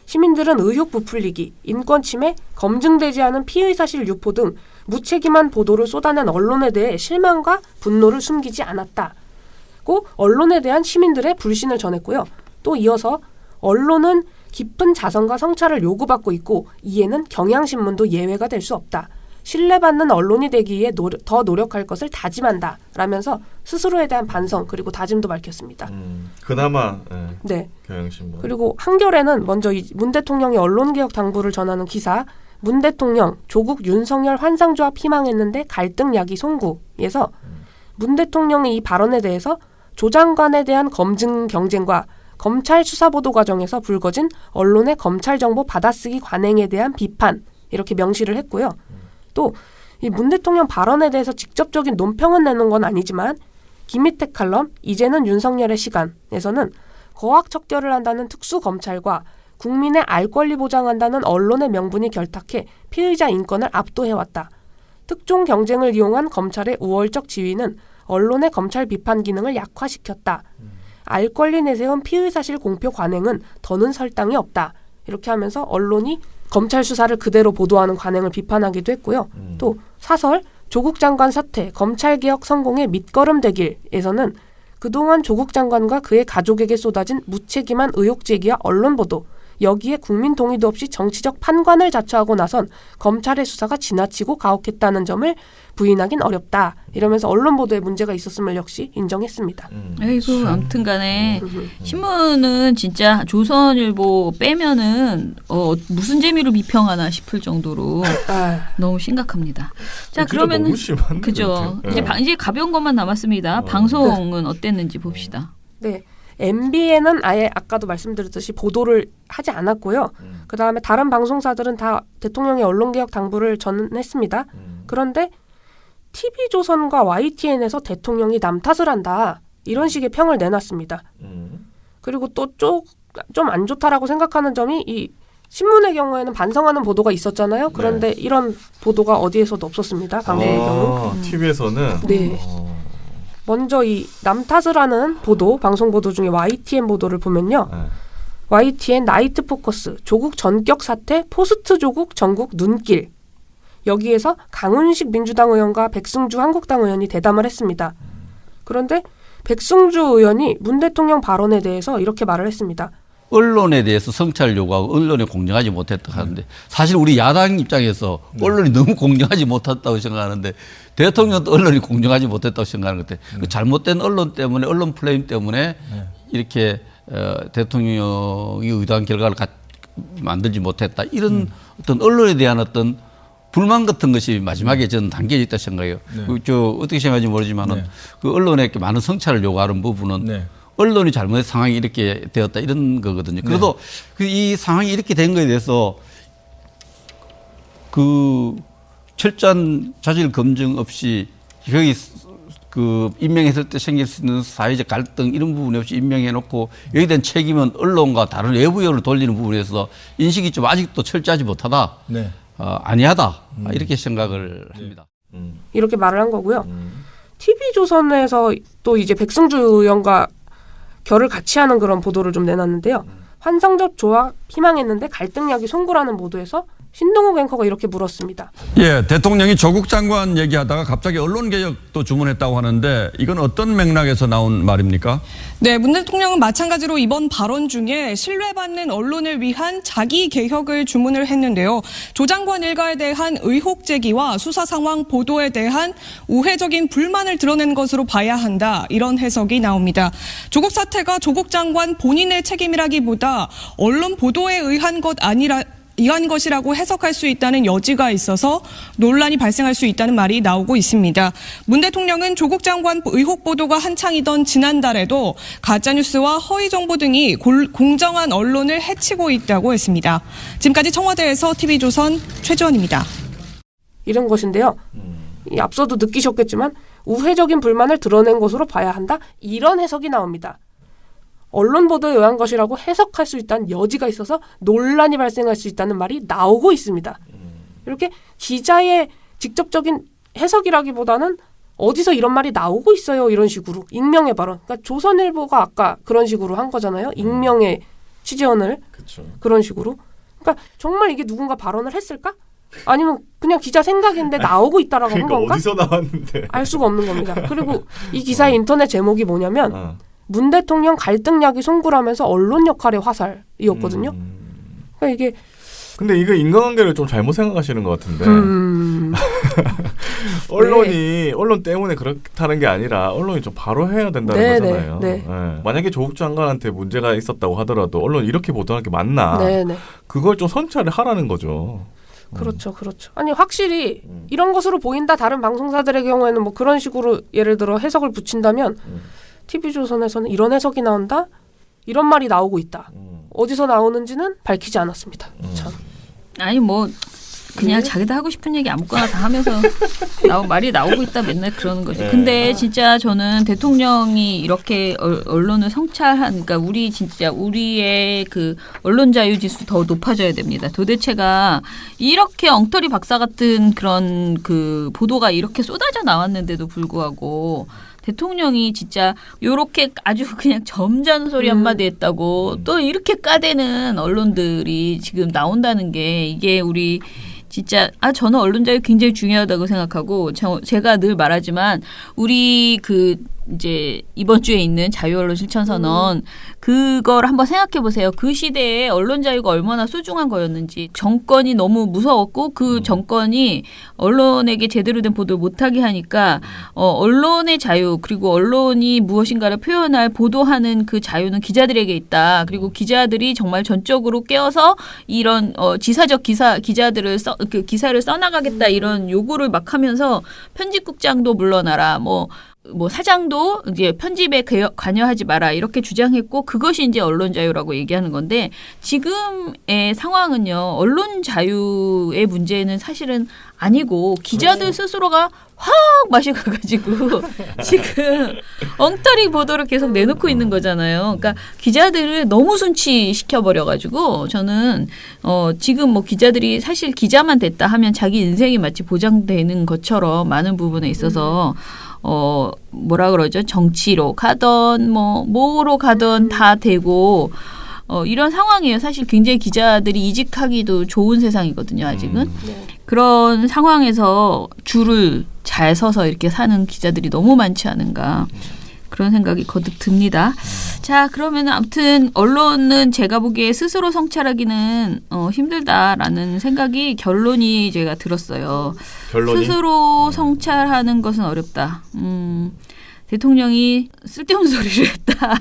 시민들은 의혹 부풀리기, 인권침해, 검증되지 않은 피의사실 유포 등 무책임한 보도를 쏟아낸 언론에 대해 실망과 분노를 숨기지 않았다고 언론에 대한 시민들의 불신을 전했고요. 또 이어서 언론은 깊은 자성과 성찰을 요구받고 있고 이에는 경향신문도 예외가 될 수 없다. 신뢰받는 언론이 되기 위해 더 노력할 것을 다짐한다. 라면서 스스로에 대한 반성 그리고 다짐도 밝혔습니다. 그나마 네. 경향신문. 그리고 한겨레는 먼저 문 대통령의 언론개혁 당부를 전하는 기사 문 대통령, 조국, 윤석열 환상조합 희망했는데 갈등 야기 송구에서 문 대통령의 이 발언에 대해서 조 장관에 대한 검증 경쟁과 검찰 수사보도 과정에서 불거진 언론의 검찰 정보 받아쓰기 관행에 대한 비판 이렇게 명시를 했고요. 또 이 문 대통령 발언에 대해서 직접적인 논평은 내는 건 아니지만 김희택 칼럼 이제는 윤석열의 시간에서는 거학척결을 한다는 특수검찰과 국민의 알 권리 보장한다는 언론의 명분이 결탁해 피의자 인권을 압도해왔다. 특종 경쟁을 이용한 검찰의 우월적 지위는 언론의 검찰 비판 기능을 약화시켰다. 알 권리 내세운 피의사실 공표 관행은 더는 설당이 없다. 이렇게 하면서 언론이 검찰 수사를 그대로 보도하는 관행을 비판하기도 했고요. 또 사설 조국 장관 사퇴, 검찰개혁 성공의 밑거름 되길에서는 그동안 조국 장관과 그의 가족에게 쏟아진 무책임한 의혹 제기와 언론 보도, 여기에 국민 동의도 없이 정치적 판관을 자처하고 나선 검찰의 수사가 지나치고 가혹했다는 점을 부인하긴 어렵다. 이러면서 언론 보도에 문제가 있었음을 역시 인정했습니다. 아이고 아무튼 간에 신문은 진짜 조선일보 빼면은 무슨 재미로 비평하나 싶을 정도로 너무 심각합니다. 자 그러면 너무 심한데, 그죠. 이제. 이제 가벼운 것만 남았습니다. 방송은 어땠는지 봅시다. 네. MBN은 아예 아까도 말씀드렸듯이 보도를 하지 않았고요. 그다음에 다른 방송사들은 다 대통령의 언론개혁 당부를 전했습니다. 그런데 TV조선과 YTN에서 대통령이 남 탓을 한다. 이런 식의 평을 내놨습니다. 그리고 또 좀 안 좋다라고 생각하는 점이 이 신문의 경우에는 반성하는 보도가 있었잖아요. 그런데 이런 보도가 어디에서도 없었습니다. 방송의 경우. TV에서는? 네. 먼저 이 남 탓을 하는 보도, 방송 보도 중에 YTN 보도를 보면요. YTN 나이트 포커스, 조국 전격 사태, 포스트 조국 전국 눈길. 여기에서 강훈식 민주당 의원과 백승주 한국당 의원이 대담을 했습니다. 그런데 백승주 의원이 문 대통령 발언에 대해서 이렇게 말을 했습니다. 언론에 대해서 성찰을 요구하고 언론에 공정하지 못했다고 하는데 사실 우리 야당 입장에서 언론이 너무 공정하지 못했다고 생각하는데 대통령도 언론이 공정하지 못했다고 생각하는 것 같아요. 그 잘못된 언론 때문에 언론 플레임 때문에 이렇게 대통령이 의도한 결과를 만들지 못했다. 이런 어떤 언론에 대한 어떤 불만 같은 것이 마지막에 저는 담겨 있다 생각해요. 저 어떻게 생각하는지 모르지만은 그 언론에 많은 성찰을 요구하는 부분은 언론이 잘못된 상황이 이렇게 되었다 이런 거거든요. 그래도 이 상황이 이렇게 된 거에 대해서 그 철저한 자질 검증 없이 거기 그 임명했을 때 생길 수 있는 사회적 갈등 이런 부분이 없이 임명해놓고 여기에 대한 책임은 언론과 다른 외부 요인을 돌리는 부분에서 인식이 좀 아직도 철저하지 못하다, 네. 아니하다 이렇게 생각을 합니다. 이렇게 말을 한 거고요. TV조선에서 또 이제 백승주 의원과 결을 같이 하는 그런 보도를 좀 내놨는데요. 환상적 조합 희망했는데 갈등약이 송구라는 보도에서 신동욱 앵커가 이렇게 물었습니다. 예, 대통령이 조국 장관 얘기하다가 갑자기 언론개혁도 주문했다고 하는데 이건 어떤 맥락에서 나온 말입니까? 네, 문 대통령은 마찬가지로 이번 발언 중에 신뢰받는 언론을 위한 자기 개혁을 주문을 했는데요. 조 장관 일가에 대한 의혹 제기와 수사 상황 보도에 대한 우회적인 불만을 드러낸 것으로 봐야 한다. 이런 해석이 나옵니다. 조국 사태가 조국 장관 본인의 책임이라기보다 언론 보도에 의한 것이라고 해석할 수 있다는 여지가 있어서 논란이 발생할 수 있다는 말이 나오고 있습니다. 문 대통령은 조국 장관 의혹 보도가 한창이던 지난달에도 가짜뉴스와 허위정보 등이 공정한 언론을 해치고 있다고 했습니다. 지금까지 청와대에서 TV조선 최주원입니다. 이런 것인데요. 이 앞서도 느끼셨겠지만 우회적인 불만을 드러낸 것으로 봐야 한다. 이런 해석이 나옵니다. 언론 보도에 의한 것이라고 해석할 수 있다는 여지가 있어서 논란이 발생할 수 있다는 말이 나오고 있습니다. 이렇게 기자의 직접적인 해석이라기보다는 어디서 이런 말이 나오고 있어요. 이런 식으로 익명의 발언. 그러니까 조선일보가 아까 그런 식으로 한 거잖아요. 익명의 취재원을 그쵸. 그런 식으로. 그러니까 정말 이게 누군가 발언을 했을까? 아니면 그냥 기자 생각인데 나오고 있다라고 한 그러니까 건가? 어디서 나왔는데. 알 수가 없는 겁니다. 그리고 이 기사의 인터넷 제목이 뭐냐면 문 대통령 갈등약이 송구라면서 언론 역할의 화살이었거든요. 그러니까 이게 근데 이거 인간관계를 좀 잘못 생각하시는 것 같은데. 언론 때문에 그렇다는 게 아니라 언론이 좀 바로 해야 된다는 거잖아요. 네. 만약에 조국 장관한테 문제가 있었다고 하더라도 언론이 이렇게 보도하는 게 맞나? 네네. 그걸 좀 선처를 하라는 거죠. 그렇죠. 아니 확실히 이런 것으로 보인다. 다른 방송사들의 경우에는 뭐 그런 식으로 예를 들어 해석을 붙인다면 TV조선에서는 이런 해석이 나온다. 이런 말이 나오고 있다. 어디서 나오는지는 밝히지 않았습니다. 참. 아니 뭐 그냥 자기도 하고 싶은 얘기 아무거나 다 하면서 말이 나오고 있다 맨날 그러는 거죠. 근데 진짜 저는 대통령이 이렇게 언론을 성찰한, 그러니까 우리의 그 언론 자유 지수 더 높아져야 됩니다. 도대체가 이렇게 엉터리 박사 같은 그런 그 보도가 이렇게 쏟아져 나왔는데도 불구하고 대통령이 진짜 요렇게 아주 그냥 점잖은 소리 한마디 했다고 또 이렇게 까대는 언론들이 지금 나온다는 게 이게 우리 진짜 저는 언론 자유 굉장히 중요하다고 생각하고 제가 늘 말하지만 우리 그 이제 이번 주에 있는 자유언론 실천선언 그걸 한번 생각해 보세요. 그 시대에 언론 자유가 얼마나 소중한 거였는지. 정권이 너무 무서웠고 그 정권이 언론에게 제대로 된 보도를 못하게 하니까 언론의 자유 그리고 언론이 무엇인가를 표현할 보도하는 그 자유는 기자들에게 있다. 그리고 기자들이 정말 전적으로 깨어서 이런 지사적 기자들을 그 기사를 써나가겠다 이런 요구를 막 하면서 편집국장도 물러나라 뭐 사장도 이제 편집에 관여하지 마라 이렇게 주장했고 그것이 이제 언론 자유라고 얘기하는 건데 지금의 상황은요 언론 자유의 문제는 사실은 아니고 기자들 스스로가 확 맛이 가가지고 지금 엉터리 보도를 계속 내놓고 있는 거잖아요. 그러니까 기자들을 너무 순치시켜버려가지고 저는 지금 뭐 기자들이 사실 기자만 됐다 하면 자기 인생이 마치 보장되는 것처럼 많은 부분에 있어서 뭐라 그러죠? 정치로 가던 뭐로 가던 다 되고 이런 상황이에요. 사실 굉장히 기자들이 이직하기도 좋은 세상이거든요. 아직은. 그런 상황에서 줄을 잘 서서 이렇게 사는 기자들이 너무 많지 않은가. 그런 생각이 거듭 듭니다. 자, 그러면 아무튼 언론은 제가 보기에 스스로 성찰하기는 힘들다라는 생각이 결론이 제가 들었어요. 결론이? 스스로 성찰하는 것은 어렵다. 대통령이 쓸데없는 소리를 했다.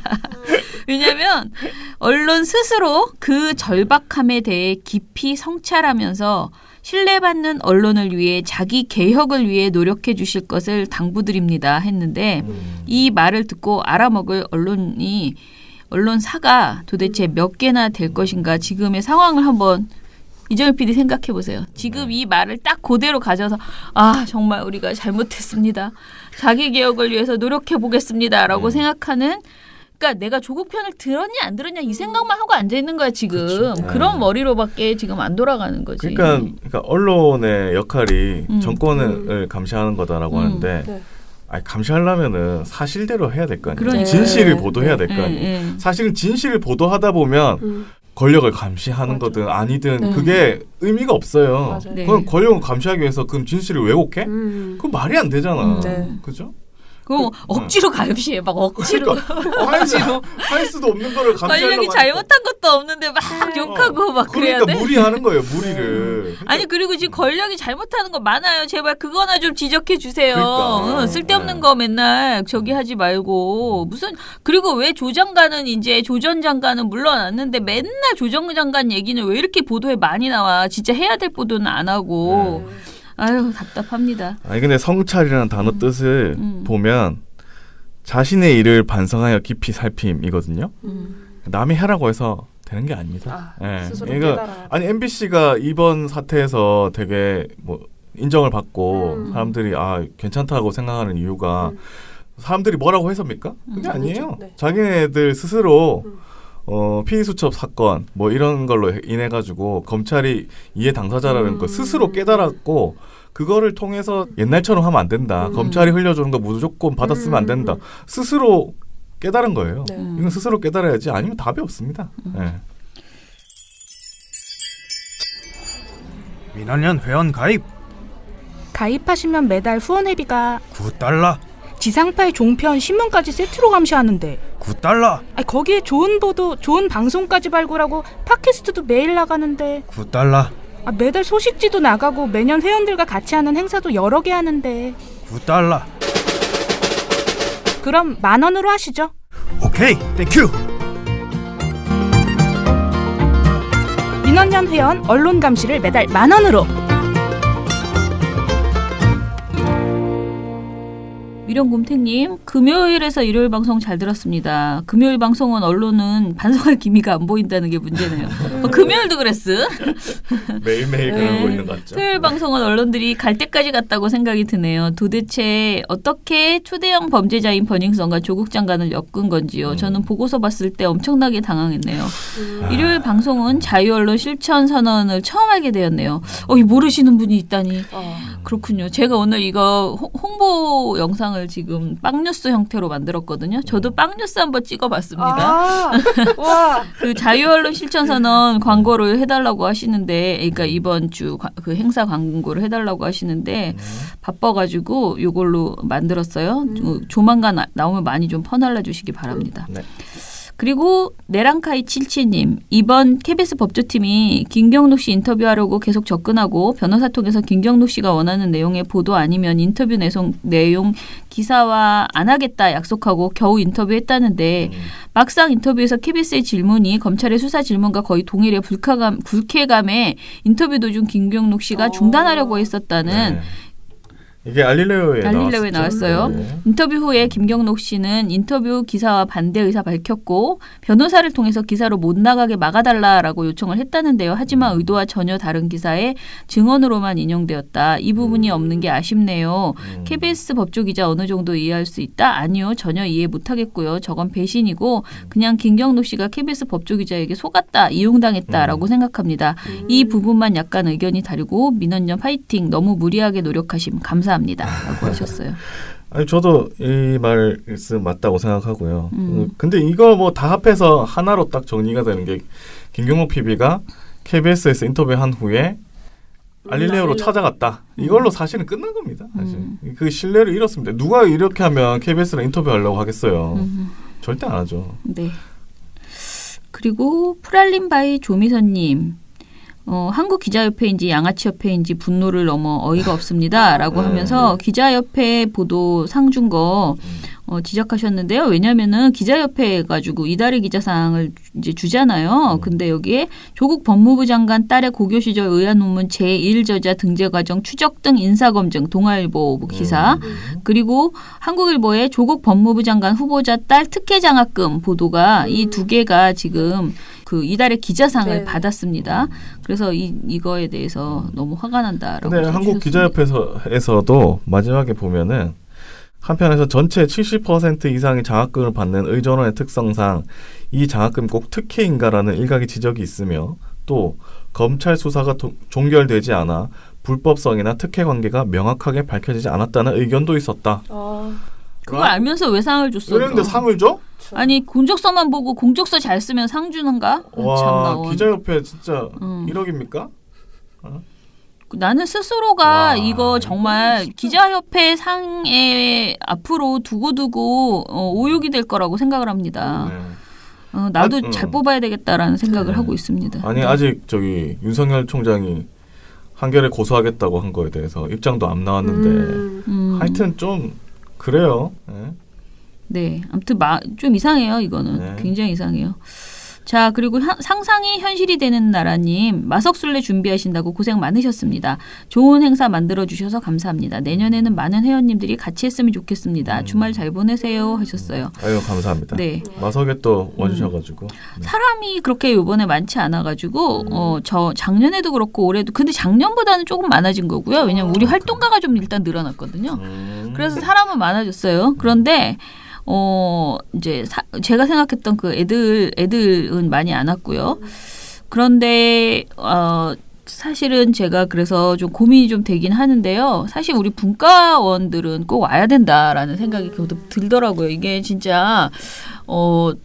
왜냐하면 언론 스스로 그 절박함에 대해 깊이 성찰하면서 신뢰받는 언론을 위해 자기 개혁을 위해 노력해 주실 것을 당부드립니다 했는데 이 말을 듣고 알아먹을 언론사가 도대체 몇 개나 될 것인가 지금의 상황을 한번 이정일 PD 생각해 보세요. 지금 이 말을 딱 그대로 가져서 아 정말 우리가 잘못했습니다. 자기 개혁을 위해서 노력해 보겠습니다라고 생각하는. 그러니까 내가 조국 편을 들었냐 안 들었냐 이 생각만 하고 앉아 있는 거야 지금. 그렇죠. 그런 머리로밖에 지금 안 돌아가는 거지. 그러니까 언론의 역할이 정권을 감시하는 거다라고 하는데. 네. 아니, 감시하려면은 사실대로 해야 될 거 아니에요. 그러니까. 진실을 보도해야 될 거 아니에요. 사실은 진실을 보도하다 보면 권력을 감시하는 거든 아니든 그게 의미가 없어요. 맞아요. 네. 그럼 권력을 감시하기 위해서 그럼 진실을 왜곡해? 그건 말이 안 되잖아. 네. 그죠? 그럼 억지로 감시해 막 억지로. 억지로 할 수도 없는 거를 감시하려고 권력이 잘못한 것도 없는데 막 욕하고 막 그래야 그러니까 돼. 무리하는 거예요. 무리를. 아니 그리고 지금 권력이 잘못하는 거 많아요. 제발 그거나 좀 지적해 주세요. 그러니까. 쓸데없는 거 맨날 저기 하지 말고 무슨 그리고 왜 조 장관은 이제 조 전 장관은 물러났는데 맨날 조 전 장관 얘기는 왜 이렇게 보도에 많이 나와? 진짜 해야 될 보도는 안 하고. 아유 답답합니다. 아니 근데 성찰이라는 단어 뜻을 보면 자신의 일을 반성하여 깊이 살핌이거든요. 남이 하라고 해서 되는 게 아닙니다. 스스로 이거 깨달아야 아니 MBC가 이번 사태에서 되게 뭐 인정을 받고 사람들이 아 괜찮다고 생각하는 이유가 사람들이 뭐라고 해서입니까? 그게 아니에요. 네. 자기네들 스스로 피의수첩 사건 뭐 이런 걸로 인해 가지고 검찰이 이해 당사자라는 거 스스로 깨달았고 그거를 통해서 옛날처럼 하면 안 된다. 검찰이 흘려주는 거 무조건 받았으면 안 된다. 스스로 깨달은 거예요. 네. 이건 스스로 깨달아야지 아니면 답이 없습니다. 네. 민원연 회원 가입 가입하시면 매달 후원회비가 9달러 지상파의 종편 신문까지 세트로 감시하는데 9달러 거기에 좋은 보도 좋은 방송까지 발굴하고 팟캐스트도 매일 나가는데 9달러 매달 소식지도 나가고 매년 회원들과 같이 하는 행사도 여러 개 하는데 9달러 그럼 10,000원으로 하시죠. 오케이 땡큐 민원연 회원 언론 감시를 매달 10,000원으로. 미련곰탱님 금요일에서 일요일 방송 잘 들었습니다. 금요일 방송은 언론은 반성할 기미가 안 보인다는 게 문제네요. 금요일도 그랬어. 매일매일 그러고 있는 것 같죠. 토요일 방송은 언론들이 갈 때까지 갔다고 생각이 드네요. 도대체 어떻게 초대형 범죄자인 버닝썬과 조국 장관을 엮은 건지요. 저는 보고서 봤을 때 엄청나게 당황했네요. 일요일 방송은 자유언론 실천 선언을 처음 알게 되었네요. 이 모르시는 분이 있다니. 그렇군요. 제가 오늘 이거 홍보 영상을 지금 빵뉴스 형태로 만들었거든요. 저도 빵뉴스 한번 찍어봤습니다. 와. 그 자유언론 실천선언 광고를 해달라고 하시는데, 그러니까 이번 주 그 행사 광고를 해달라고 하시는데 바빠가지고 이걸로 만들었어요. 조만간 나오면 많이 좀 퍼날라 주시기 바랍니다. 네. 그리고 내랑카이 77님 이번 KBS 법조팀이 김경록 씨 인터뷰하려고 계속 접근하고 변호사 통해서 김경록 씨가 원하는 내용의 보도 아니면 인터뷰 내용 기사화 안 하겠다 약속하고 겨우 인터뷰했다는데 막상 인터뷰에서 KBS의 질문이 검찰의 수사 질문과 거의 동일해 불쾌감에 인터뷰 도중 김경록 씨가 중단하려고 했었다는 네. 이게 알릴레오에 나왔어요. 네. 인터뷰 후에 김경록 씨는 인터뷰 기사와 반대 의사 밝혔고 변호사를 통해서 기사로 못 나가게 막아달라라고 요청을 했다는데요. 하지만 의도와 전혀 다른 기사에 증언으로만 인용되었다. 이 부분이 없는 게 아쉽네요. KBS 법조기자 어느 정도 이해할 수 있다? 아니요. 전혀 이해 못하겠고요. 저건 배신이고 그냥 김경록 씨가 KBS 법조기자에게 속았다. 이용당했다라고 생각합니다. 이 부분만 약간 의견이 다르고 민원연 파이팅. 너무 무리하게 노력하심 감사합니다. 라고 하셨어요. 아니 저도 이 말씀 맞다고 생각하고요. 근데 이거 뭐 다 합해서 하나로 딱 정리가 되는 게 김경록 PB가 KBS에서 인터뷰한 후에 알릴레오로 찾아갔다. 이걸로 사실은 끝난 겁니다. 사실. 그 신뢰를 잃었습니다. 누가 이렇게 하면 KBS랑 인터뷰하려고 하겠어요. 절대 안 하죠. 네. 그리고 프랄린바이 조미선님. 한국기자협회인지 양아치협회인지 분노를 넘어 어이가 없습니다. 라고 하면서 기자협회 보도 상 준 거 지적하셨는데요. 왜냐면은 기자협회 가지고 이달의 기자상을 이제 주잖아요. 근데 여기에 조국 법무부 장관 딸의 고교 시절 의학 논문 제1저자 등재 과정 추적 등 인사검증 동아일보 기사 그리고 한국일보의 조국 법무부 장관 후보자 딸 특혜 장학금 보도가 이 두 개가 지금 그 이달의 기자상을 네. 받았습니다. 그래서 이거에 대해서 너무 화가 난다라고. 근데 한국 기자협회에서도 마지막에 보면은 한편에서 전체 70% 이상이 장학금을 받는 의전원의 특성상 이 장학금 꼭 특혜인가라는 일각의 지적이 있으며 또 검찰 수사가 종결되지 않아 불법성이나 특혜 관계가 명확하게 밝혀지지 않았다는 의견도 있었다. 그걸 알면서 왜 상을 줬어? 이런데 상을 줘? 아니 공적서만 보고 공적서 잘 쓰면 상 주는가? 와 기자협회 진짜 1억입니까? 나는 스스로가 와, 이거 정말 기자협회 상에 앞으로 두고두고 오욕이 될 거라고 생각을 합니다. 네. 나도 잘 뽑아야 되겠다라는 생각을 하고 있습니다. 아니 아직 저기 윤석열 총장이 한겨레 고소하겠다고 한 거에 대해서 입장도 안 나왔는데 하여튼 좀 그래요. 네. 네, 아무튼 좀 이상해요. 이거는 네. 굉장히 이상해요. 자, 그리고 상상이 현실이 되는 나라님, 마석술래 준비하신다고 고생 많으셨습니다. 좋은 행사 만들어주셔서 감사합니다. 내년에는 많은 회원님들이 같이 했으면 좋겠습니다. 주말 잘 보내세요 하셨어요. 아유 감사합니다. 네. 마석에 또 와주셔가지고 사람이 그렇게 요번에 많지 않아가지고 저 작년에도 그렇고 올해도 근데 작년보다는 조금 많아진 거고요. 왜냐면 우리 활동가가 좀 일단 늘어났거든요. 그래서 사람은 많아졌어요. 그런데 이제 제가 생각했던 그 애들은 많이 안 왔고요. 그런데 사실은 제가 그래서 좀 고민이 좀 되긴 하는데요. 사실 우리 분과원들은 꼭 와야 된다라는 생각이 계속 들더라고요. 이게 진짜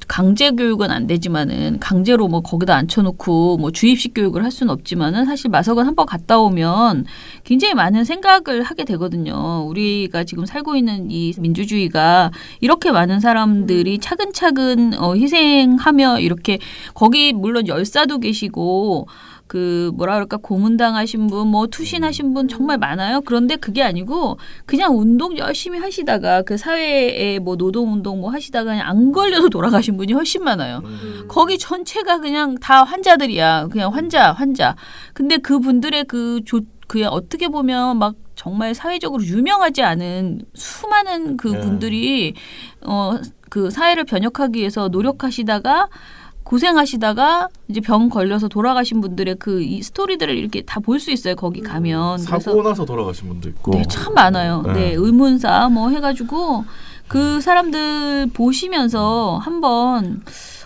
강제 교육은 안 되지만은 강제로 뭐 거기다 앉혀놓고 뭐 주입식 교육을 할 수는 없지만은 사실 마석은 한번 갔다 오면 굉장히 많은 생각을 하게 되거든요. 우리가 지금 살고 있는 이 민주주의가 이렇게 많은 사람들이 차근차근 희생하며 이렇게 거기 물론 열사도 계시고 그 뭐라 그럴까 고문당하신 분, 뭐 투신하신 분 정말 많아요. 그런데 그게 아니고 그냥 운동 열심히 하시다가 그 사회에 뭐 노동운동 뭐 하시다가 그냥 안 걸려서 돌아가신 분이 훨씬 많아요. 거기 전체가 그냥 다 환자들이야. 그냥 환자. 근데 그분들의 그게 어떻게 보면 막 정말 사회적으로 유명하지 않은 수많은 그 분들이 그 사회를 변혁하기 위해서 노력하시다가 고생하시다가 이제 병 걸려서 돌아가신 분들의 그 이 스토리들을 이렇게 다 볼 수 있어요. 거기 가면. 사고 나서 돌아가신 분도 있고. 네, 참 많아요. 네, 의문사 뭐 해가지고 그 사람들 보시면서 한번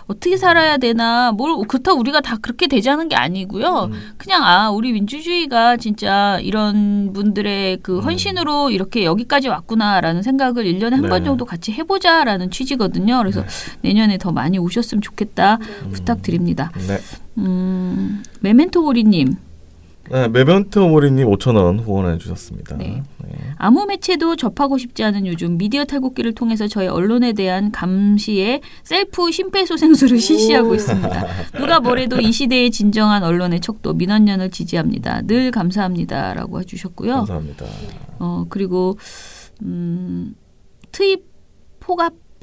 어떻게 살아야 되나 그렇다고 우리가 다 그렇게 되자는 게 아니고요. 그냥 우리 민주주의가 진짜 이런 분들의 그 헌신으로 이렇게 여기까지 왔구나라는 생각을 1년에 한 번 정도 같이 해보자라는 취지거든요. 그래서 내년에 더 많이 오셨으면 좋겠다 부탁드립니다. 네. 메멘토 보리님. 네, 메멘토 모리님 5,000원 후원해 주셨습니다. 네. 아무 매체도 접하고 싶지 않은 요즘 미디어 탈곡기를 통해서 저의 언론에 대한 감시에 셀프 심폐소생술을 실시하고 있습니다. 누가 뭐래도 이 시대의 진정한 언론의 척도 민원연을 지지합니다. 늘 감사합니다라고 해주셨고요. 감사합니다. 그리고 트입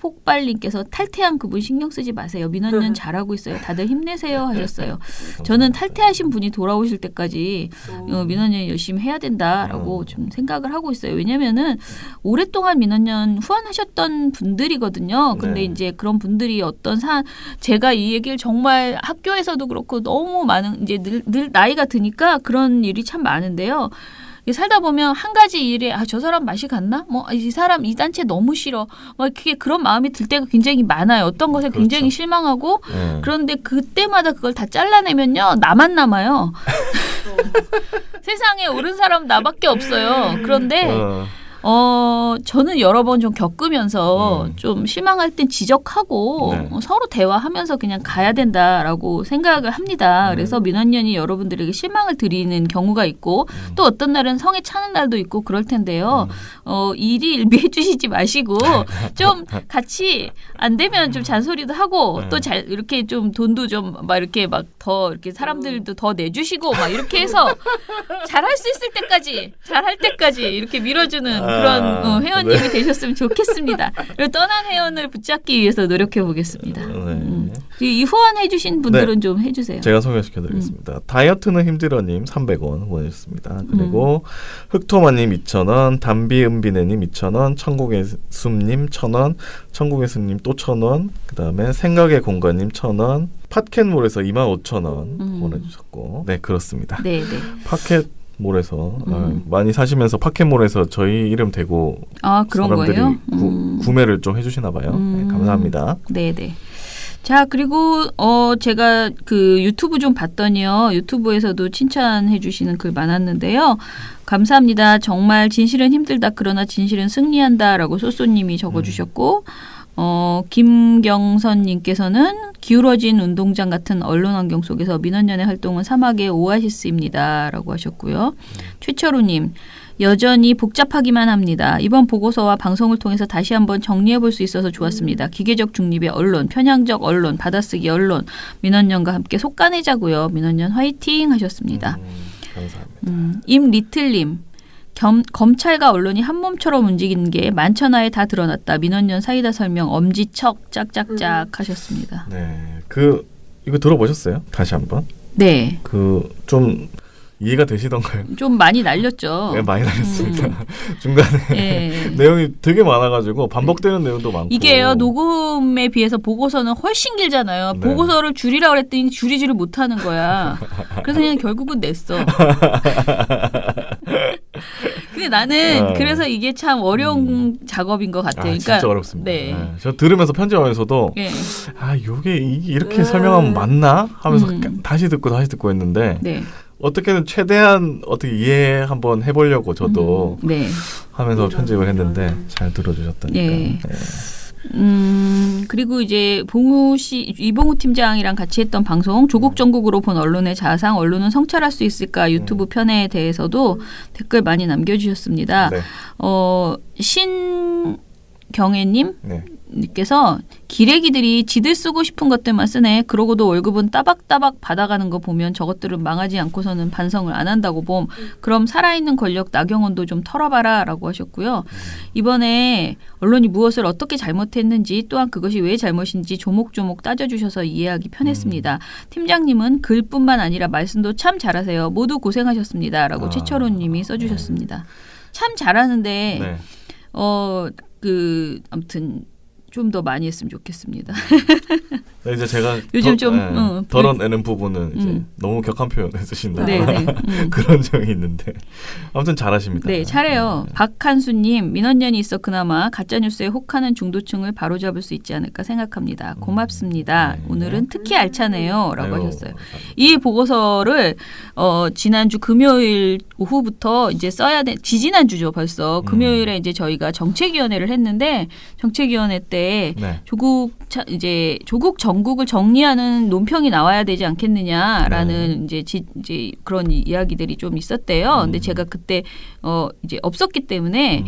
폭발님께서 탈퇴한 그분 신경 쓰지 마세요. 민원연 잘하고 있어요. 다들 힘내세요 하셨어요. 저는 탈퇴하신 분이 돌아오실 때까지 민원연 열심히 해야 된다라고 좀 생각을 하고 있어요. 왜냐면은 오랫동안 민원연 후원하셨던 분들이거든요. 근데 이제 그런 분들이 제가 이 얘기를 정말 학교에서도 그렇고 너무 많은 이제 늘 나이가 드니까 그런 일이 참 많은데요. 살다 보면 한 가지 일에 저 사람 맛이 갔나? 뭐 이 사람 이 단체 너무 싫어. 그게 그런 마음이 들 때가 굉장히 많아요. 어떤 것에 굉장히 실망하고 그런데 그때마다 그걸 다 잘라내면요 나만 남아요. 세상에 옳은 사람 나밖에 없어요. 그런데 저는 여러 번 좀 겪으면서 좀 실망할 땐 지적하고 서로 대화하면서 그냥 가야 된다라고 생각을 합니다. 그래서 민원연이 여러분들에게 실망을 드리는 경우가 있고 또 어떤 날은 성에 차는 날도 있고 그럴 텐데요. 일이 일비해 주시지 마시고 좀 같이 안 되면 좀 잔소리도 하고 또 잘 이렇게 좀 돈도 좀 막 이렇게 막 더 이렇게 사람들도 더 내주시고 막 이렇게 해서 잘할 수 있을 때까지 잘할 때까지 이렇게 밀어주는 그런 회원님이 되셨으면 좋겠습니다. 그리고 떠난 회원을 붙잡기 위해서 노력해 보겠습니다. 이 후원해주신 분들은 좀 해주세요. 제가 소개시켜드리겠습니다. 다이어트는 힘들어님 300원 후원해주셨습니다. 그리고 흑토마님 2,000원, 담비은비네님 2,000원, 천국의 숲님 1,000원, 천국의 숲님 또 1,000원, 그 다음에 생각의 공간님 1,000원, 팟캣몰에서 25,000원 후원해주셨고, 네 그렇습니다. 네. 팟캣몰에서 많이 사시면서 팟캣몰에서 저희 이름 대고 그런 사람들이 거예요? 구매를 좀 해주시나 봐요. 네, 감사합니다. 네네. 자, 그리고 제가 그 유튜브 좀 봤더니요. 유튜브에서도 칭찬해 주시는 글 많았는데요. 감사합니다. 정말 진실은 힘들다. 그러나 진실은 승리한다라고 쏘쏘님이 적어주셨고 김경선 님께서는 기울어진 운동장 같은 언론 환경 속에서 민원연의 활동은 사막의 오아시스입니다. 라고 하셨고요. 최철우님. 여전히 복잡하기만 합니다. 이번 보고서와 방송을 통해서 다시 한번 정리해 볼 수 있어서 좋았습니다. 기계적 중립의 언론, 편향적 언론, 받아쓰기 언론, 민원연과 함께 속간해자고요. 민원연 화이팅 하셨습니다. 감사합니다. 임리틀님. 검찰과 언론이 한 몸처럼 움직이는 게 만천하에 다 드러났다. 민원연 사이다 설명 엄지척 짝짝짝 하셨습니다. 네, 이거 들어보셨어요? 다시 한번. 네. 좀 이해가 되시던가요? 좀 많이 날렸죠. 네, 많이 날렸습니다. 중간에 내용이 되게 많아가지고 반복되는 내용도 많고. 이게요, 녹음에 비해서 보고서는 훨씬 길잖아요. 네. 보고서를 줄이라고 그랬더니 줄이지를 못하는 거야. 그래서 그냥 결국은 냈어. 근데 나는 그래서 이게 참 어려운 작업인 것 같아요. 그러니까, 진짜 어렵습니다. 네. 저 들으면서 편집하면서도 요게 이렇게 설명하면 맞나 하면서 다시 듣고 했는데 어떻게든 최대한 어떻게 이해 한번 해보려고 저도 하면서 편집을 했는데 잘 들어주셨다니까. 네. 그리고 이제 이봉우 팀장이랑 같이 했던 방송 조국 전국으로 본 언론의 자상, 언론은 성찰할 수 있을까 유튜브 편에 대해서도 댓글 많이 남겨주셨습니다. 네. 신경애님 님께서 기레기들이 지들 쓰고 싶은 것들만 쓰네. 그러고도 월급은 따박따박 받아가는 거 보면 저것들은 망하지 않고서는 반성을 안 한다고 봄. 그럼 살아있는 권력 나경원도 좀 털어봐라 라고 하셨고요. 이번에 언론이 무엇을 어떻게 잘못했는지 또한 그것이 왜 잘못인지 조목조목 따져주셔서 이해하기 편했습니다. 팀장님은 글뿐만 아니라 말씀도 참 잘하세요. 모두 고생하셨습니다. 라고 최철호 님이 써주셨습니다. 참 잘하는데 아무튼 좀 더 많이 했으면 좋겠습니다. 네, 이제 제가 요즘 덜어내는 부분은 이제 너무 격한 표현을 쓰신다. 그런 점이 있는데 아무튼 잘하십니다. 네, 잘해요. 박한수님, 민원연이 있어 그나마 가짜뉴스에 혹하는 중도층을 바로잡을 수 있지 않을까 생각합니다. 고맙습니다. 오늘은 특히 알차네요. 라고 하셨어요. 이 보고서를 지난주 금요일 오후부터 이제 써야 지지난주죠 벌써. 금요일에 이제 저희가 정책위원회를 했는데 정책위원회 때 조국 전국을 정리하는 논평이 나와야 되지 않겠느냐라는 이제 그런 이야기들이 좀 있었대요. 근데 제가 그때 이제 없었기 때문에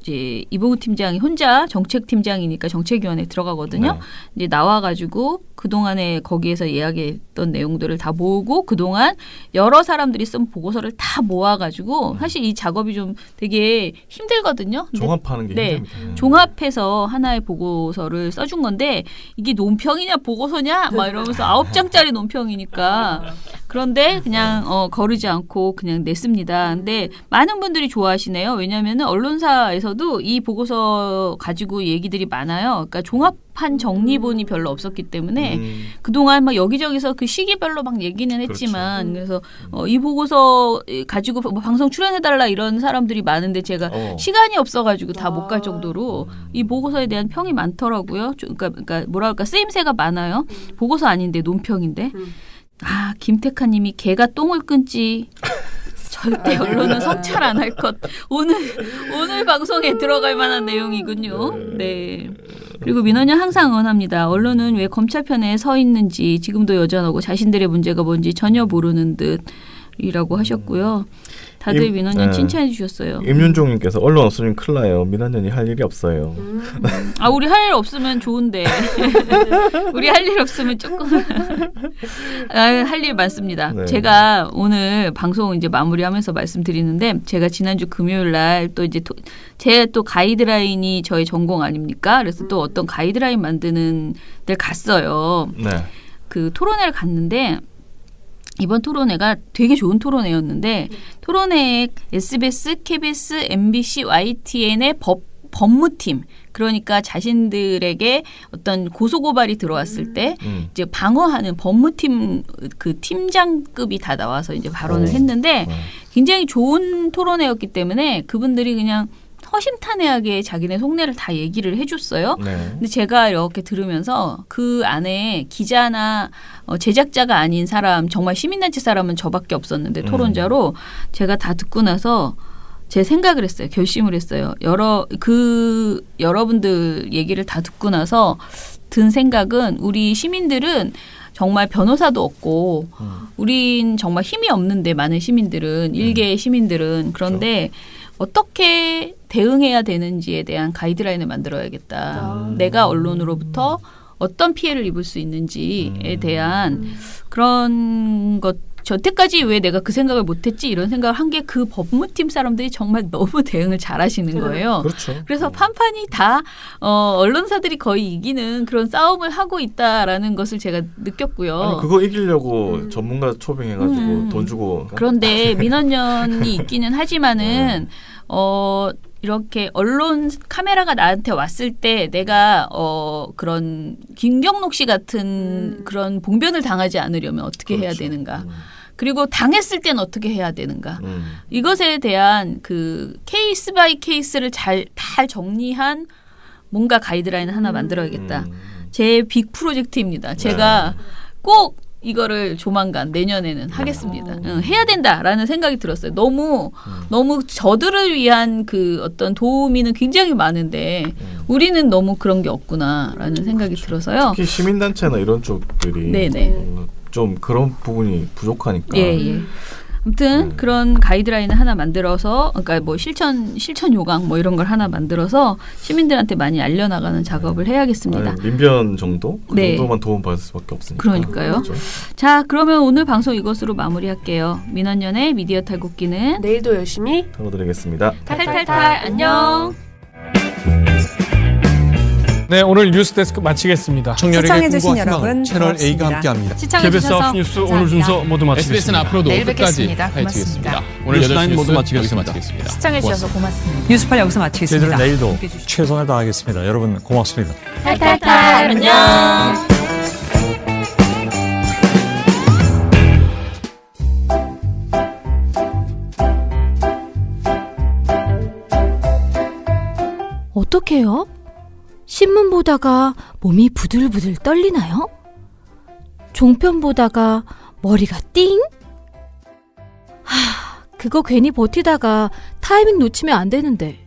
이제 이봉우 팀장이 혼자 정책팀장이니까 정책위원회에 들어가거든요. 이제 나와가지고 그동안에 거기에서 이야기했던 내용들을 다 모으고 그동안 여러 사람들이 쓴 보고서를 다 모아가지고 사실 이 작업이 좀 되게 힘들거든요. 종합하는 게 힘듭니다. 종합해서 하나의 보고서를 써준 건데 이게 논평이냐 보고서냐 막 이러면서 9장짜리 논평이니까 그런데 그냥 거르지 않고 그냥 냈습니다. 근데 많은 분들이 좋아하시네요. 왜냐하면 언론사에서도 이 보고서 가지고 얘기들이 많아요. 그러니까 종합한 정리본이 별로 없었기 때문에 그동안 막 여기저기서 그 시기별로 막 얘기는 했지만 그래서 이 보고서 가지고 방송 출연해달라 이런 사람들이 많은데 제가 시간이 없어가지고 다 못 갈 정도로 이 보고서에 대한 평이 많더라고요. 그러니까 뭐랄까 쓰임새가 많아요. 보고서 아닌데 논평인데. 김태카님이 개가 똥을 끊지 절대 언론은 성찰 안 할 것. 오늘 방송에 들어갈 만한 내용이군요. 네. 그리고 민원연 항상 응원합니다. 언론은 왜 검찰 편에 서 있는지 지금도 여전하고 자신들의 문제가 뭔지 전혀 모르는 듯. 이라고 하셨고요. 다들 민원연 칭찬해 주셨어요. 임윤종님께서 언론 없으면 큰일 나요. 민원연이 할 일이 없어요. 아, 우리 할 일 없으면 좋은데. 우리 할 일 없으면 조금 할 일 많습니다. 네. 제가 오늘 방송 이제 마무리하면서 말씀드리는데 제가 지난주 금요일 날 또 이제 제 또 가이드라인이 저의 전공 아닙니까? 그래서 또 어떤 가이드라인 만드는 데를 갔어요. 네. 그 토론회를 갔는데 이번 토론회가 되게 좋은 토론회였는데 토론회에 SBS, KBS, MBC, YTN의 법무팀 그러니까 자신들에게 어떤 고소고발이 들어왔을 때 이제 방어하는 법무팀 그 팀장급이 다 나와서 이제 발언을 했는데 굉장히 좋은 토론회였기 때문에 그분들이 그냥 허심탄회하게 자기네 속내를 다 얘기를 해줬어요. 네. 근데 제가 이렇게 들으면서 그 안에 기자나 제작자가 아닌 사람, 정말 시민단체 사람은 저밖에 없었는데 토론자로 제가 다 듣고 나서 제 생각을 했어요. 결심을 했어요. 여러분들 얘기를 다 듣고 나서 든 생각은 우리 시민들은 정말 변호사도 없고 우린 정말 힘이 없는데 많은 시민들은 일개의 시민들은 그런데 어떻게 대응해야 되는지에 대한 가이드라인을 만들어야겠다. 내가 언론으로부터 어떤 피해를 입을 수 있는지에 대한 그런 것. 여태까지 왜 내가 그 생각을 못했지 이런 생각을 한 게 그 법무팀 사람들이 정말 너무 대응을 잘하시는 거예요. 그렇죠. 그래서 판판이 다 언론사들이 거의 이기는 그런 싸움을 하고 있다라는 것을 제가 느꼈고요. 아니, 그거 이기려고 전문가 초빙해가지고 돈 주고. 그런데 민원연이 있기는 하지만은 이렇게 언론 카메라가 나한테 왔을 때 내가 그런 김경록 씨 같은 그런 봉변을 당하지 않으려면 어떻게 해야 되는가. 그리고 당했을 땐 어떻게 해야 되는가. 이것에 대한 그 케이스 바이 케이스를 잘 정리한 뭔가 가이드라인 하나 만들어야겠다. 제 빅 프로젝트입니다. 제가 꼭 이거를 조만간 내년에는 하겠습니다. 해야 된다라는 생각이 들었어요. 너무 저들을 위한 그 어떤 도우미는 굉장히 많은데 우리는 너무 그런 게 없구나라는 생각이 들어서요. 특히 시민단체나 이런 쪽들이 좀 그런 부분이 부족하니까. 예. 아무튼 그런 가이드라인을 하나 만들어서 그러니까 뭐 실천 요강 뭐 이런 걸 하나 만들어서 시민들한테 많이 알려나가는 작업을 해야겠습니다. 민변 정도? 그 정도만 도움 받을 수밖에 없으니까. 그러니까요. 그렇죠. 자, 그러면 오늘 방송 이것으로 마무리할게요. 민원연의 미디어 탈곡기는 내일도 열심히 다뤄드리겠습니다. 탈탈탈 안녕. 네, 오늘 뉴스데스크 마치겠습니다. 청년에게 꿈과 희망을 채널 A가 함께합니다. KBS 9 뉴스 오늘 순서 모두 마치겠습니다. SBS는 앞으로도 내일 끝까지 뵙겠습니다. 파헤치겠습니다. 오늘 뉴스 8시 모두 여기서 마치겠습니다. 마치겠습니다. 시청해주셔서 고맙습니다. 뉴스팔 여기서 마치겠습니다. 저희들은 내일도 최선을 다하겠습니다. 여러분 고맙습니다. 탈탈탈 안녕. 어떡해요? 신문 보다가 몸이 부들부들 떨리나요? 종편 보다가 머리가 띵? 그거 괜히 버티다가 타이밍 놓치면 안 되는데.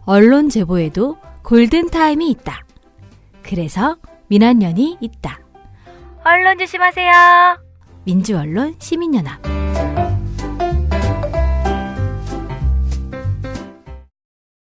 언론 제보에도 골든타임이 있다. 그래서 민원연이 있다. 언론 조심하세요. 민주언론 시민연합.